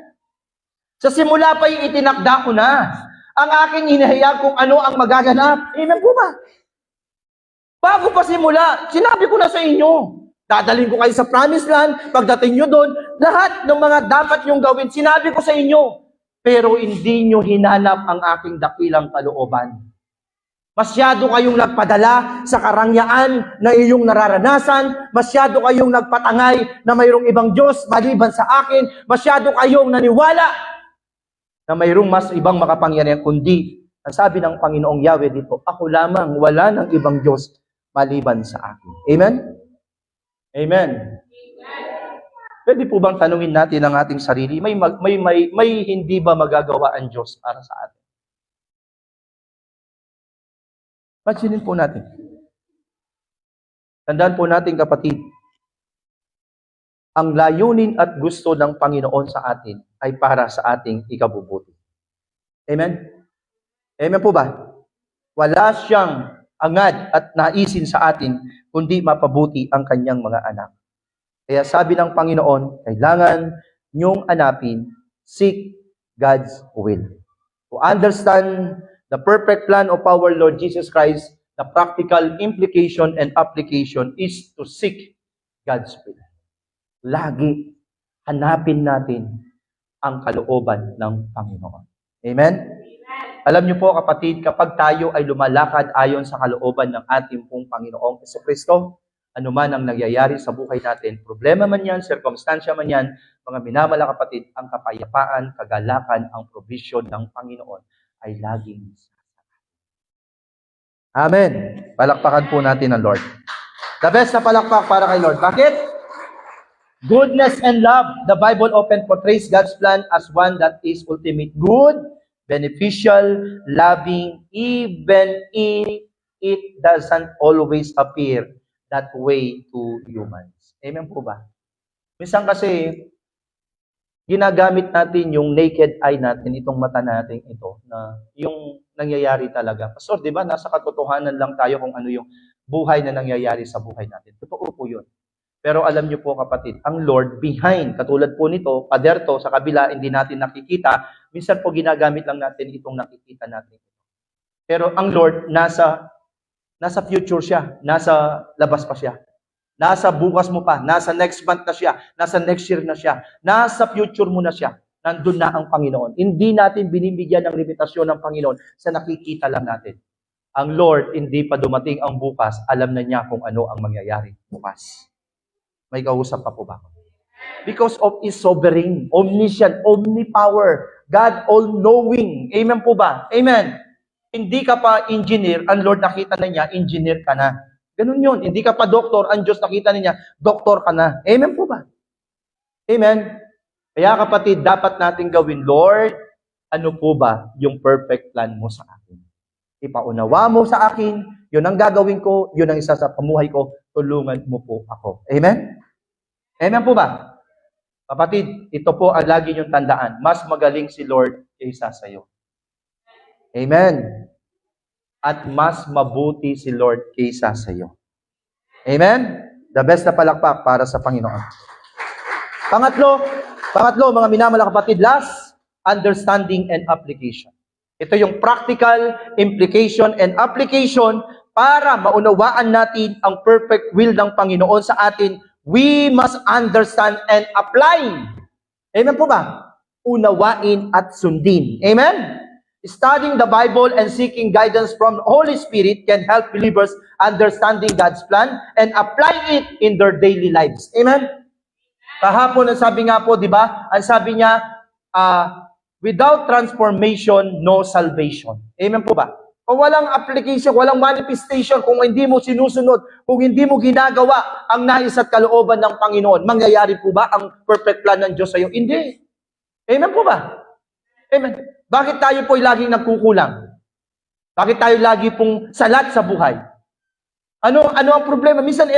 sa simula pa'y itinakda ko na ang aking hinahayag kung ano ang magaganap. Amen po ba? Bago pa simula, sinabi ko na sa inyo. Dadalhin ko kayo sa promised land, pagdating nyo doon, lahat ng mga dapat nyong gawin, sinabi ko sa inyo. Pero hindi nyo hinanap ang aking dakilang kalooban. Masyado kayong nagpadala sa karangyaan na iyong nararanasan. Masyado kayong nagpatangay na mayroong ibang Diyos maliban sa akin. Masyado kayong naniwala na mayroong mas ibang makapangyarihan, kundi ang sabi ng Panginoong Yahweh dito, ako lamang, wala ng ibang Diyos maliban sa akin. Amen? Amen. Pwede po bang tanungin natin ang ating sarili, may hindi ba magagawa ang Diyos para sa atin? Imaginin po natin. Tandaan po natin, kapatid, ang layunin at gusto ng Panginoon sa atin ay para sa ating ikabubuti. Amen? Amen po ba? Wala siyang angad at naisin sa atin kundi mapabuti ang kanyang mga anak. Kaya sabi ng Panginoon, kailangan niyong hanapin, seek God's will. To understand the perfect plan of our Lord Jesus Christ, the practical implication and application is to seek God's will. Lagi hanapin natin ang kalooban ng Panginoon. Amen? Alam niyo po kapatid, kapag tayo ay lumalakad ayon sa kalooban ng ating pong Panginoong Jesucristo, ano man ang nangyayari sa buhay natin, problema man yan, circumstansya man yan, mga minamahal kapatid, ang kapayapaan, kagalakan, ang provision ng Panginoon ay laging Amen. Palakpakan po natin ang Lord. The best na palakpak para kay Lord. Bakit? Goodness and love. The Bible often portrays God's plan as one that is ultimate good, beneficial, loving, even if it doesn't always appear that way to humans. Amen po ba? Minsan kasi, ginagamit natin yung naked eye natin, itong mata natin ito, na yung nangyayari talaga. Pastor, di ba, nasa katotohanan lang tayo kung ano yung buhay na nangyayari sa buhay natin. Totoo po yun. Pero alam niyo po kapatid, ang Lord behind, katulad po nito, paderto, sa kabila, hindi natin nakikita, minsan po ginagamit lang natin itong nakikita natin. Pero ang Lord, nasa future siya, nasa labas pa siya. Nasa bukas mo pa, nasa next month na siya, nasa next year na siya, nasa future mo na siya. Nandun na ang Panginoon. Hindi natin binibigyan ng limitasyon ng Panginoon sa nakikita lang natin. Ang Lord, hindi pa dumating ang bukas, alam na niya kung ano ang mangyayari bukas. May kausap pa po ba? Because of His sovereign, omniscient, omnipower, God all-knowing. Amen po ba? Amen. Hindi ka pa engineer, ang Lord nakita na niya, engineer ka na. Ganun yun. Hindi ka pa doktor, ang Diyos nakita niya, doktor ka na. Amen po ba? Amen. Kaya kapatid, dapat natin gawin, Lord, ano po ba yung perfect plan mo sa akin? Ipaunawa mo sa akin, yun ang gagawin ko, yun ang isa sa pamuhay ko, tulungan mo po ako. Amen? Amen po ba? Kapatid, ito po ang lagi niyong tandaan. Mas magaling si Lord kaysa sa iyo. Amen. At mas mabuti si Lord kaysa sa iyo. Amen? The best na palakpak para sa Panginoon. Pangatlo, mga minamahal kapatid, last, understanding and application. Ito yung practical implication and application para maunawaan natin ang perfect will ng Panginoon sa atin. We must understand and apply. Amen po ba? Unawain at sundin. Amen? Studying the Bible and seeking guidance from the Holy Spirit can help believers understanding God's plan and apply it in their daily lives. Amen? Kahapon, ang sabi nga po, di ba? Ang sabi niya, without transformation, no salvation. Amen po ba? Kung walang application, walang manifestation, kung hindi mo sinusunod, kung hindi mo ginagawa ang nais at kalooban ng Panginoon, mangyayari po ba ang perfect plan ng Diyos sa iyo? Hindi. Amen po ba? Amen. Bakit tayo po laging nagkukulang? Bakit tayo lagi pong salat sa buhay? Ano ang problema? Minsan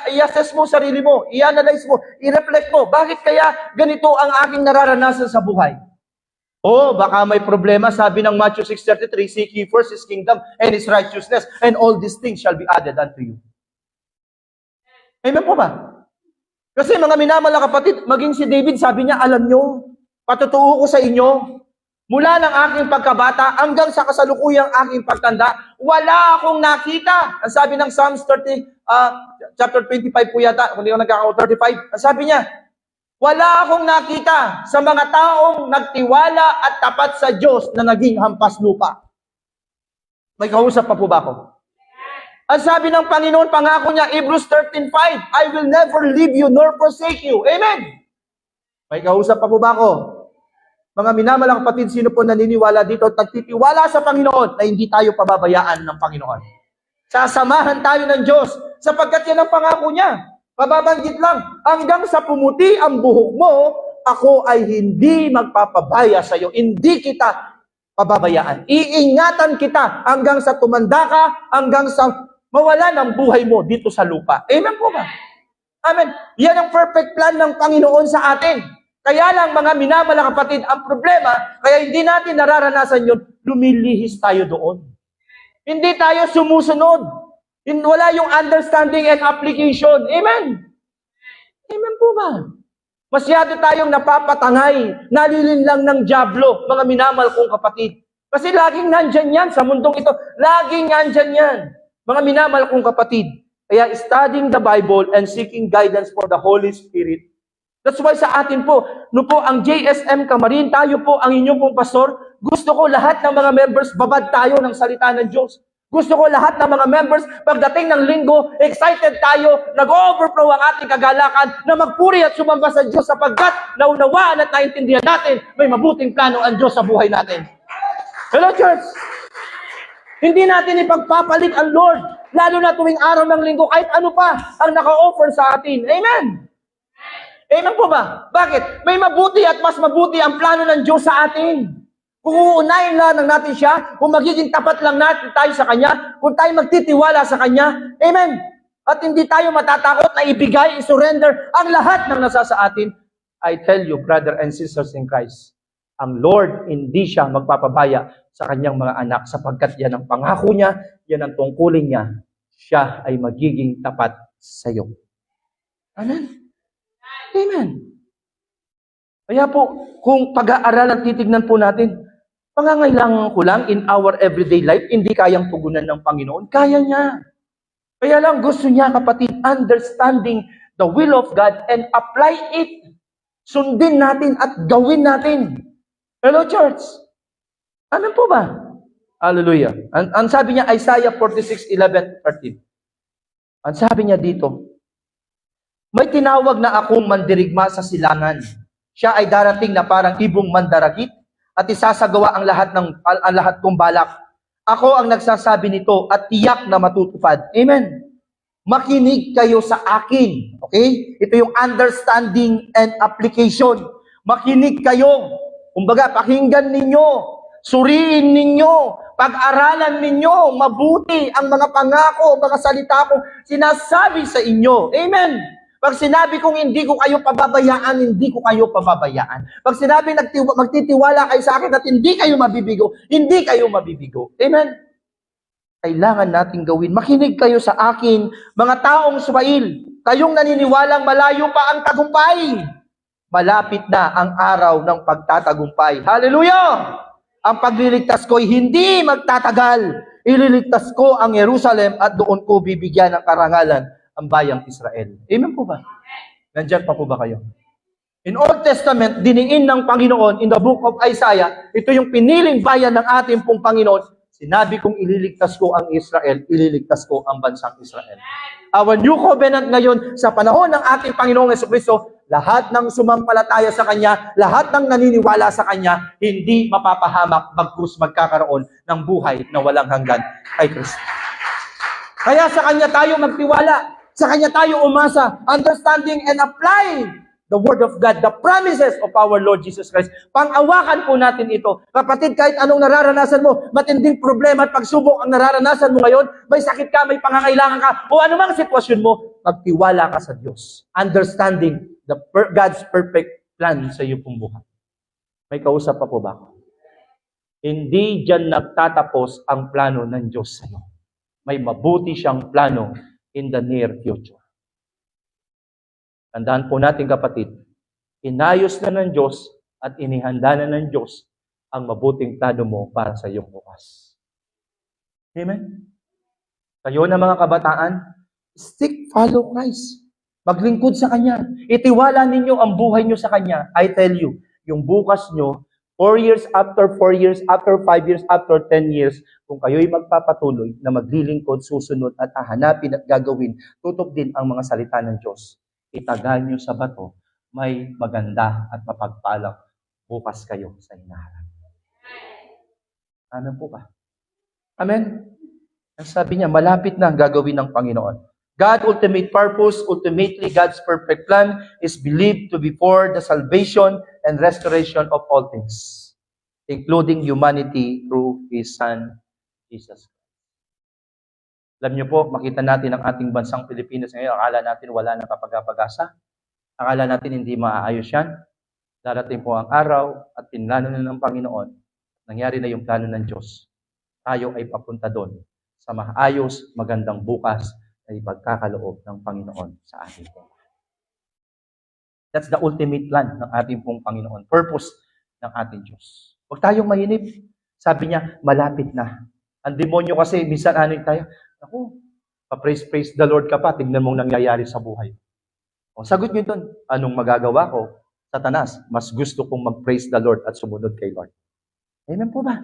i-assess mo sarili mo, i-analyze mo, i-reflect mo. Bakit kaya ganito ang aking nararanasan sa buhay? Baka may problema. Sabi ng Matthew 6:33, seek ye first His kingdom and His righteousness, and all these things shall be added unto you. Amen po ba? Kasi mga minamahal na kapatid, maging si David, sabi niya, alam nyo, patutuo ko sa inyo, mula ng aking pagkabata hanggang sa kasalukuyang aking pagtanda, wala akong nakita. Ang sabi ng Psalms 30, chapter 25 po yata, kung hindi ko nagkakao 35, ang sabi niya, wala akong nakita sa mga taong nagtiwala at tapat sa Diyos na naging hampas lupa. May kausap pa po ba ako? Ang sabi ng Panginoon, pangako niya, Hebrews 13:5, I will never leave you nor forsake you. Amen. May kausap pa po ba ako? Mga minamahal kapatid, sino po naniniwala dito at nagtitiwala sa Panginoon na hindi tayo pababayaan ng Panginoon? Sasamahan tayo ng Diyos sapagkat yan ang pangako niya. Mababanggit lang, hanggang sa pumuti ang buhok mo, ako ay hindi magpapabaya sa iyo. Hindi kita pababayaan. Iingatan kita hanggang sa tumanda ka, hanggang sa mawala ng buhay mo dito sa lupa. Amen po ba? Amen. Yan ang perfect plan ng Panginoon sa atin. Kaya lang mga minamahal na kapatid, ang problema, kaya hindi natin nararanasan yun, lumilihis tayo doon. Hindi tayo sumusunod. Wala yung understanding and application. Amen. Amen po ba? Masyado tayong napapatangay, nalilinlang ng dyablo, mga minamahal kong kapatid. Kasi laging nandyan yan sa mundong ito. Laging nandyan yan. Mga minamahal kong kapatid. Kaya studying the Bible and seeking guidance for the Holy Spirit. That's why sa atin po, no po ang JSM Camarin, tayo po ang inyong pong pastor, gusto ko lahat ng mga members, babad tayo ng salita ng Diyos. Gusto ko lahat ng mga members, pagdating ng linggo, excited tayo, nag-overflow ang ating kagalakan, na magpuri at sumamba sa Diyos sapagkat naunawaan at naintindihan natin, may mabuting plano ang Diyos sa buhay natin. Hello, church! Hindi natin ipagpapalit ang Lord, lalo na tuwing araw ng linggo, kahit ano pa ang naka-offer sa atin. Amen! Amen po ba? Bakit? May mabuti at mas mabuti ang plano ng Diyos sa atin. Kung uunahin lang natin siya, kung magiging tapat lang natin tayo sa Kanya, kung tayo magtitiwala sa Kanya, amen. At hindi tayo matatakot na ibigay, i-surrender ang lahat ng nasa sa atin. I tell you, brother and sisters in Christ, ang Lord, hindi siya magpapabaya sa Kanyang mga anak sapagkat yan ang pangako niya, yan ang tungkulin niya, siya ay magiging tapat sa iyo. Amen. Amen. Kaya po, kung pag-aaralan titignan po natin, pangangailangan ko lang in our everyday life, hindi kayang tugunan ng Panginoon. Kaya niya. Kaya lang gusto niya, kapatid, understanding the will of God and apply it. Sundin natin at gawin natin. Hello, church? Amen po ba? Hallelujah. Ang sabi niya, Isaiah 46:11-13. Ang sabi niya dito, may tinawag na akong mandirigma sa silangan. Siya ay darating na parang ibong mandaragit at isasagawa ang lahat kong balak. Ako ang nagsasabi nito at tiyak na matutupad. Amen. Makinig kayo sa akin. Okay? Ito yung understanding and application. Makinig kayo. Kumbaga, pakinggan ninyo. Suriin ninyo. Pag-aralan ninyo. Mabuti ang mga pangako, mga salita ko sinasabi sa inyo. Amen. Pag sinabi kong hindi ko kayo pababayaan, hindi ko kayo pababayaan. Pag sinabi magtitiwala kayo sa akin at hindi kayo mabibigo, hindi kayo mabibigo. Amen? Kailangan nating gawin. Makinig kayo sa akin, mga taong Subail. Kayong naniniwalang malayo pa ang tagumpay. Malapit na ang araw ng pagtatagumpay. Hallelujah! Ang pagliligtas ko ay hindi magtatagal. Ililigtas ko ang Jerusalem at doon ko bibigyan ng karangalan ang bayang Israel. Amen po ba? Nandiyan pa po ba kayo? In Old Testament, diniin ng Panginoon in the book of Isaiah, ito yung piniling bayan ng ating pong Panginoon. Sinabi kong ililigtas ko ang Israel, ililigtas ko ang bansang Israel. Our new covenant ngayon, sa panahon ng ating Panginoong Jesucristo, lahat ng sumampalataya sa Kanya, lahat ng naniniwala sa Kanya, hindi mapapahamak bagkus magkakaroon ng buhay na walang hanggan kay Kristo. Kaya sa Kanya tayo magtiwala. Sa Kanya tayo umasa, understanding and apply the Word of God, the promises of our Lord Jesus Christ. Pang-awakan po natin ito. Kapatid, kahit anong nararanasan mo, matinding problema at pagsubok ang nararanasan mo ngayon, may sakit ka, may pangangailangan ka, o anumang sitwasyon mo, magtiwala ka sa Diyos. Understanding God's perfect plan sa iyo pong buhay. May kausap pa po ba ako? Hindi dyan nagtatapos ang plano ng Diyos sa iyo. May mabuti siyang plano in the near future. Tandaan po natin, kapatid, inayos na ng Diyos at inihanda na ng Diyos ang mabuting plano mo para sa iyong bukas. Amen? Kayo na mga kabataan, follow Christ. Maglingkod sa Kanya. Itiwala ninyo ang buhay nyo sa Kanya. I tell you, yung bukas nyo, 4 years, after 4 years, after 5 years, after 10 years, kung kayo'y magpapatuloy na maglilingkod, susunod at hahanapin at gagawin, tutok din ang mga salita ng Diyos. Itagal nyo sa bato, may maganda at mapagpalang bukas kayo sa hinaharap. Amen po ba? Amen? Ang sabi niya, malapit na ang gagawin ng Panginoon. God's ultimate purpose, ultimately God's perfect plan, is believed to be for the salvation and restoration of all things, including humanity through His Son, Jesus Christ. Alam niyo po, makita natin ang ating bansang Pilipinas ngayon, akala natin wala nang kapag-pag-asa. Akala natin hindi maaayos yan. Darating po ang araw at pinlano na ng Panginoon. Nangyari na yung plano ng Diyos. Tayo ay papunta doon sa maayos, magandang bukas na ipagkakaloob ng Panginoon sa atin po. That's the ultimate plan ng ating pong Panginoon. Purpose ng ating Diyos. Huwag tayong mainip. Sabi niya, malapit na. Ang demonyo kasi, minsan ano tayo, ako, pa-praise the Lord ka pa, tignan mong nangyayari sa buhay. O, sagot niyo doon, anong magagawa ko? Satanas, mas gusto kong mag-praise the Lord at sumunod kay Lord. Amen po ba?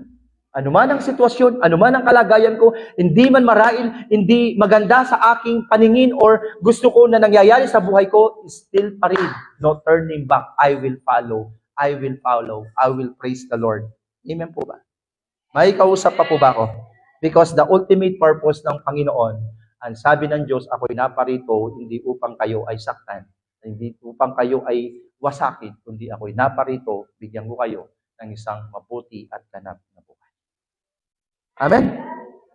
Ano man ang sitwasyon, ano man ang kalagayan ko, hindi man marail, hindi maganda sa aking paningin or gusto ko na nangyayari sa buhay ko, still pa rin. No turning back. I will follow. I will follow. I will praise the Lord. Amen po ba? May kausap pa po ba ako? Because the ultimate purpose ng Panginoon, ang sabi ng Diyos, ako'y naparito, hindi upang kayo ay saktan, hindi upang kayo ay wasakin, kundi ako'y naparito, bigyan ko kayo ng isang mabuti at ganap na buhay. Amen?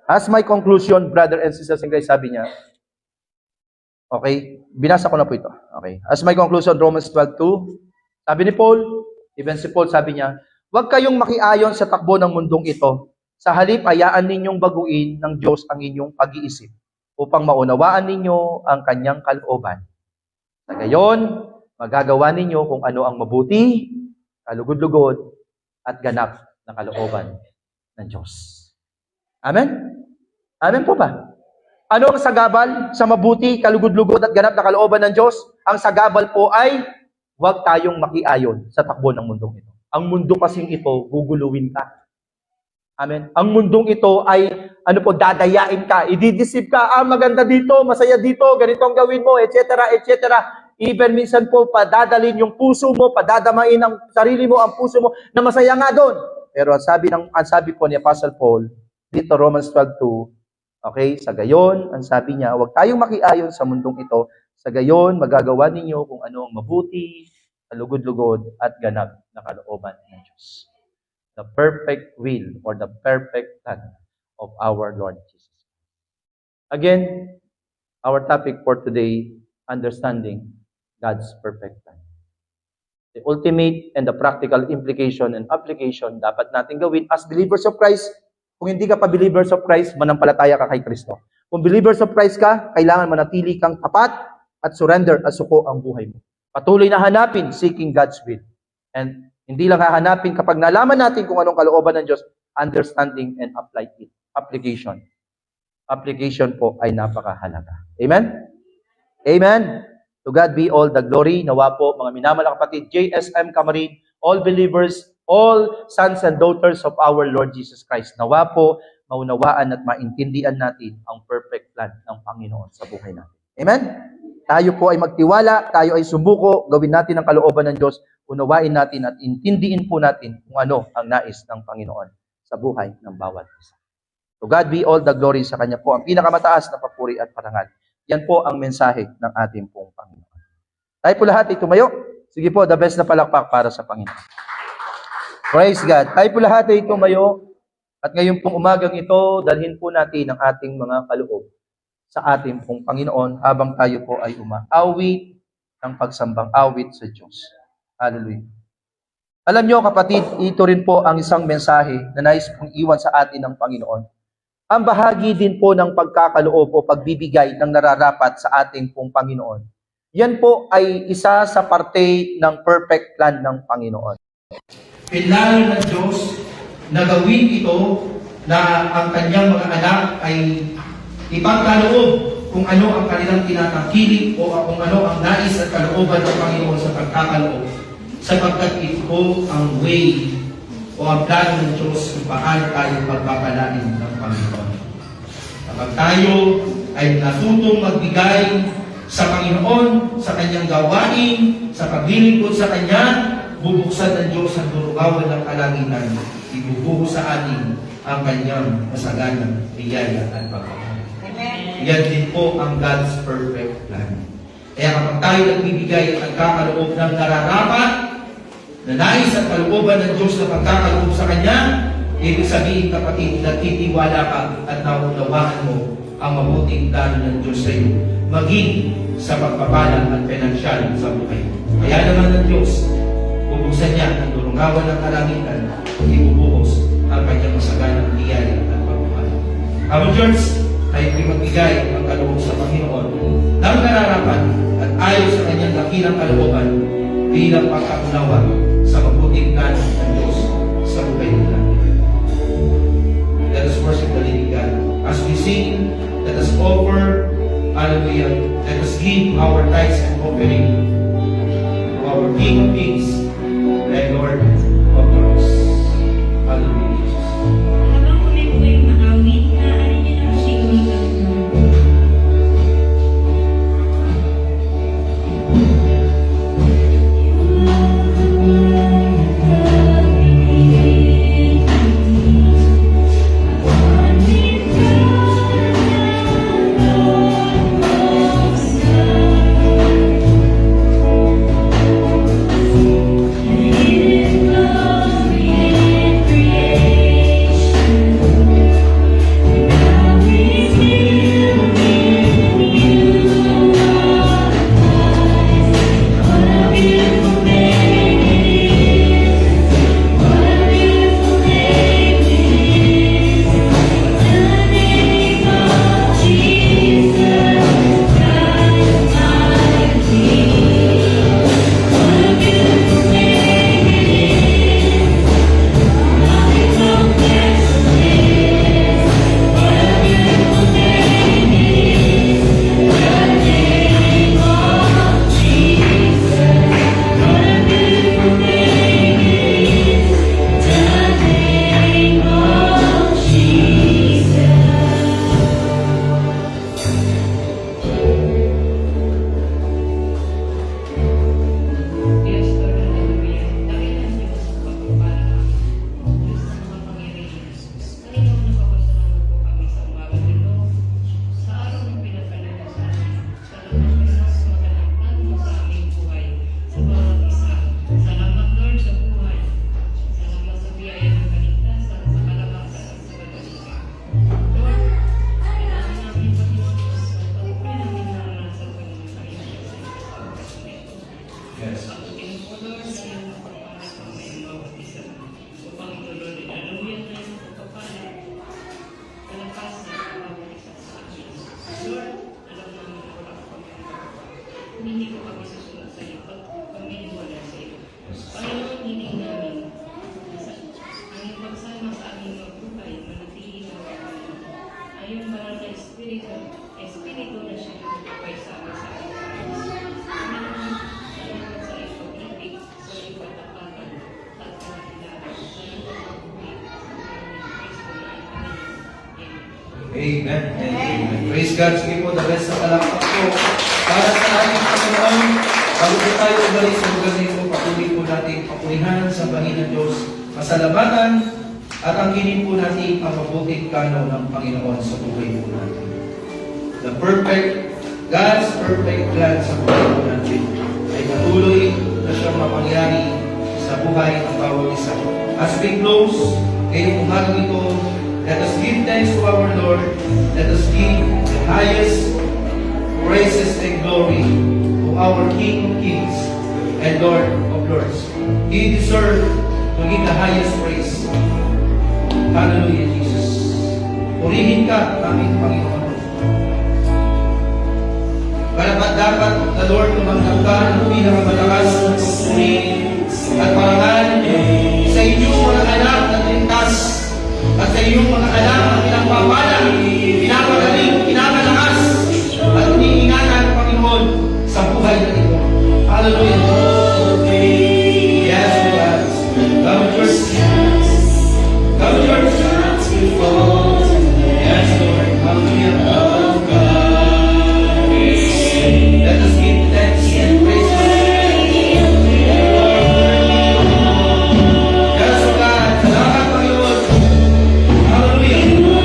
As my conclusion, brother and sisters in Christ, sabi niya, okay, binasa ko na po ito. Okay. As my conclusion, Romans 12:2, sabi ni Paul, even si Paul sabi niya, huwag kayong makiayon sa takbo ng mundong ito. Sa halip, hayaan ninyong baguin ng Diyos ang inyong pag-iisip upang maunawaan ninyo ang kanyang kalooban. Sa gayon, magagawa ninyo kung ano ang mabuti, kalugod-lugod, at ganap na kalooban ng Diyos. Amen? Amen po ba? Ano ang sagabal sa mabuti, kalugod-lugod, at ganap na kalooban ng Diyos? Ang sagabal po ay huwag tayong makiayon sa takbo ng mundong ito. Ang mundo kasing ito, guguluhin ka. Amen. Ang mundong ito ay, dadayain ka, ididisip ka, maganda dito, masaya dito, ganito ang gawin mo, etc., etc. Even minsan po, padadalin yung puso mo, padadamain ang sarili mo, ang puso mo, na masaya nga doon. Pero ang sabi po ni Apostle Paul, dito Romans 12:2, okay, sa gayon, ang sabi niya, huwag tayong makiayon sa mundong ito, sa gayon, magagawa ninyo kung ano ang mabuti, kalugod-lugod, at ganap na kalooban ng Diyos. The perfect will or the perfect plan of our Lord Jesus. Again, our topic for today, understanding God's perfect plan. The ultimate and the practical implication and application dapat natin gawin as believers of Christ. Kung hindi ka pa believers of Christ, manampalataya ka kay Kristo. Kung believers of Christ ka, kailangan manatili kang tapat at surrender at suko ang buhay mo. Patuloy na hanapin, seeking God's will. And hindi lang hahanapin kapag nalaman natin kung anong kalooban ng Diyos, understanding and apply it. Application. Application po ay napakahalaga. Amen? Amen? To God be all the glory. Nawa po, mga minamahal kapatid, JSM Camarin, all believers, all sons and daughters of our Lord Jesus Christ. Nawa po, maunawaan at maintindihan natin ang perfect plan ng Panginoon sa buhay natin. Amen? Tayo po ay magtiwala, tayo ay sumuko, gawin natin ang kalooban ng Diyos, unawain natin at intindihin po natin kung ano ang nais ng Panginoon sa buhay ng bawat isa. To God be all the glory, sa Kanya po ang pinakamataas na papuri at parangal. Yan po ang mensahe ng ating pong Panginoon. Tayo po lahat ay tumayo. Sige po, the best na palakpak para sa Panginoon. Praise God. Tayo po lahat ay tumayo. At ngayon pong umagang ito, dalhin po natin ang ating mga kaloob sa ating pong Panginoon habang tayo po ay umaawit ng pagsambang awit sa Diyos. Hallelujah. Alam nyo kapatid, ito rin po ang isang mensahe na nais pong iwan sa atin ng Panginoon. Ang bahagi din po ng pagkakaloob o pagbibigay ng nararapat sa ating pong Panginoon. Yan po ay isa sa parte ng perfect plan ng Panginoon. Pinlano ng Diyos na gawin ito na ang kanyang mga anak ay ipagkaloob kung ano ang kanilang tinatangkilik o kung ano ang nais at kalooban ng Panginoon sa pagkakaloob. Sapagkat ito ang way o ang plano ng Diyos kung paano tayo pagpapalain ng Panginoon. Kapag tayo ay natutong magbigay sa Panginoon, sa Kanyang gawain, sa paglilingkod sa Kanya, bubuksan ng Diyos ang durugawan ng kalangitan, ibubuhos sa atin ang Kanyang masaganang biyaya at pagpapalala. Yan din po ang God's perfect plan. Kaya kapag tayo nagbibigay at nagkakaloob ng nararapat, na nais at kalooban ng Diyos na pagkakaloob sa Kanya, ibig sabihin kapatid, natitiwala ka at naunawaan mo ang mabuting plano ng Diyos sa iyo, maging sa pagpapala at pinansyal sa buhay. Kaya naman ng Diyos, bubuksan niya ang durungawan ng kalangitan, ibubuhos ang kanyang masaganang biyaya at pagpapala. Our Church ay magbigay ng kaloob sa Panginoon ng nararapat at ayon sa kanyang dakilang kalooban bilang pagkaunawa sa mabuting plano ng Diyos sa buhay nila. Let us worship the living God. As we sing, let us offer, hallelujah, let us give our tithes and offering to our King of Kings and Lord of Lords. Hallelujah, Jesus. Habang kami po ay maawit, maaari niyo na singing ng hindi ko kami susunod sa iyo pag kami wala sa iyo. Panginoon, hiling namin ang pagsama sa aming mabuhay, manatili na Panginoon. Ayong banal na Espiritu na siya nagpapay sa amin sa aming Panginoon. Salamat sa iyong pag-ibig, sa iyong katapatan, at kanilaan, sa iyong pagpapuwi, sa aming Kristo na ang Panginoon. Amen. Amen. Praise God. Sige po, the best sa palakpak po. Para sa ating Panginoon, bago po tayo umalis sa lugar nito, patuloy po natin papurihan sa Panginoon Diyos, pasalamatan, at angkinin po natin ang mabuting plano ng Panginoon sa buhay po natin. God's perfect plan sa buhay po natin ay patuloy na siyang mapangyari sa buhay ng bawat isa. As we close, ngayong umagang ito, let us give thanks to our Lord. Let us give the highest praises and glory to our King of Kings and Lord of Lords. He deserves to give the highest praise. Hallelujah, Jesus. Purihin ka, aming Panginoon. Karapat dapat na Lord tumanggap ka ng pinakamalakas na pagpuri at parangal sa inyong mga anak na tintas at sa inyong mga anak na pinagpapala, pinapagaling, pinapalakas at iniingatan, Panginoon, sa buhay na ito. Hallelujah. Yes, God. Come, church. Come, church. Yes, Lord. Hallelujah. Let us give thanks and praise. Yes, God. Salamat, Panginoon. Hallelujah.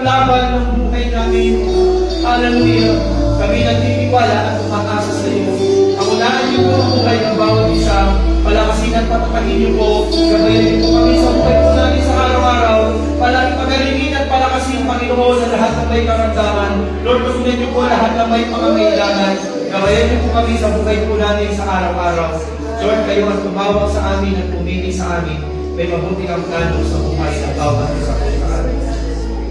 laban ng buhay namin. Hallelujah. Kami nagtitiwala at umaasa sa iyo. Pangunahan niyo po ang buhay ng bawat isa. Palakasin at patatakin niyo po. Gabayan niyo po kami sa buhay po namin sa araw-araw. Palagi pagalingin at palakasin, Panginoon, na lahat ng may karamdaman. Lord, pasunan niyo po lahat ng may pangangailangan. Gabayan niyo po kami sa buhay po namin sa araw-araw. Lord, kayo ang tumawag sa amin at pumili sa amin. May mabuti kang plano sa buhay ng bawat isa po sa amin.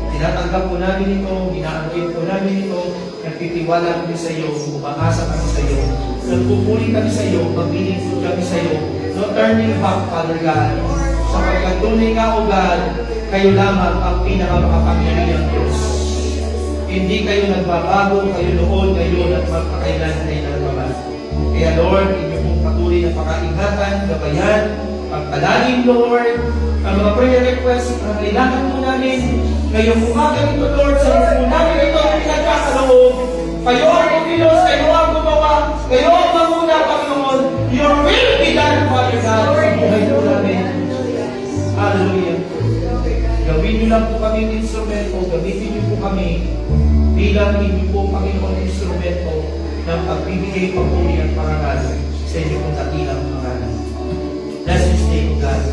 Tinatanggap po namin ito, ginaangkin po namin ito, nagtitiwala kami sa iyo, umaasa kami sa iyo, nagpupuli kami sa iyo, magbinigod kami sa iyo, no turning back, Father God. Sapagkat tunay nga, O God, kayo lamang ang pinakamakapangyarihang Diyos. Hindi kayo nagbabago, kayo noon, ngayon, at magpakailan pa. Kaya Lord, inyo pong patuloy na pakaingatan, gabayan, pagpalalim, Lord, ang mga prayer requests, ang kailangan po namin, ngayong umaga ito, Lord, sa iyo po namin ito ang pinagkakaloob. Kayo ang kumilos, kayo ang gumawa, kayo ang manguna, Panginoon. Your will be done, Father God, sa buhay po namin. Hallelujah. Gawin niyo lang po kami ng instrumento, gamitin niyo po kami bilang inyo po, Panginoon, instrumento ng pagbibigay papuri at parangal sa inyo pong dakilang pangalan. Bless this day, O God.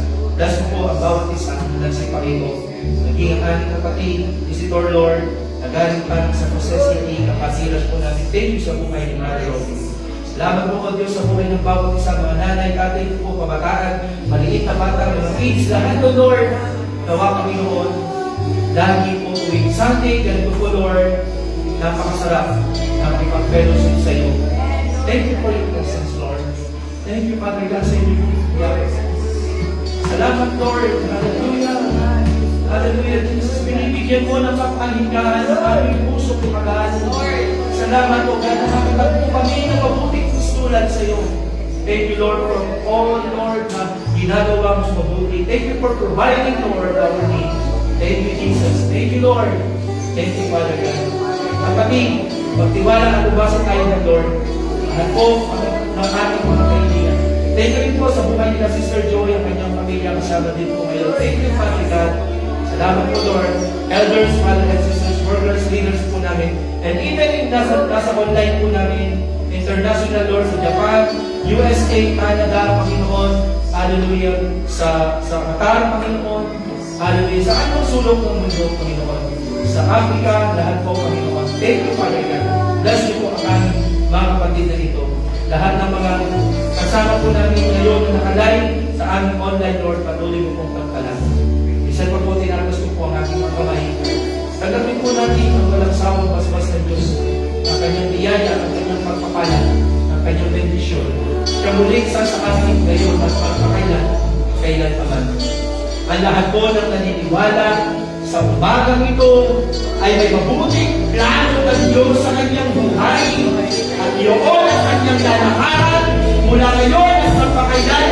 Bless mo po ang bawat isa na nagsipakito. Naging ang aming kapatid, Visitor Lord, na galing pa sa Jose City, kapasiras po namin. Thank you sa buhay ni Mother Rosie. Salamat po, O Diyos, sa buhay ng bawat isa, mga nanay, tatay po, kabataan, maliit na bata, mga kids, lahat po, Lord. Nawa kami noon. Lagi po tuwing Sunday, ganito po, Lord, napakasarap na makipag-fellowship sa iyo. Thank you for your presence, Lord. Thank you, Father God, sa inyo. Salamat, Lord. Hallelujah. Hallelujah. Jesus, binibigyan mo ng kapahingahan ng aming puso kumagaan. Salamat, O God, na nakatagpo kami ng mabuting pustulan sa iyo. Thank you, Lord, for all, Lord, na ginagawa mo mabuti. Thank you for providing, Lord, our needs. Thank you, Jesus. Thank you, Lord. Thank you, Father God. Kapatid, magtiwala at ubasa tayo ng Lord. At po ng ating mga kaibigan. Thank you rin po sa buhay nila Sister Joy, ang kanyang pamilya, kasama din po ngayon. Thank you, Father God. Salamat po, Lord. Elders, Father and Sisters, workers, leaders po namin. And even in nasa online po namin, international, Lord, sa Japan, USA, Canada, Panginoon, hallelujah, sa Qatar, Panginoon, hallelujah, sa anong sulok ng mundo, Panginoon, sa Africa, lahat po, Panginoon. Thank you, Father God. Bless niyo po ang aming mga kapatid na ito. Lahat ng mga kasama po namin ngayon na nakalive sa aming online, Lord, patuloy mo pong pagkalan. Isa pa po, tinapos ko po ang aking mga kamay. Tanggapin po natin ang walang sawang basbas ng Diyos, ang kanyang biyaya, ang kanyang pagpapala, ang kanyang bendisyon. Siya muling sa amin ngayon at kailan pa man. Ang lahat po ng naniniwala sa umagang ito ay may mabuting plano ng Diyos sa kanyang buhay at iyon ang kanyang lalakaran mula ngayon at magpakailan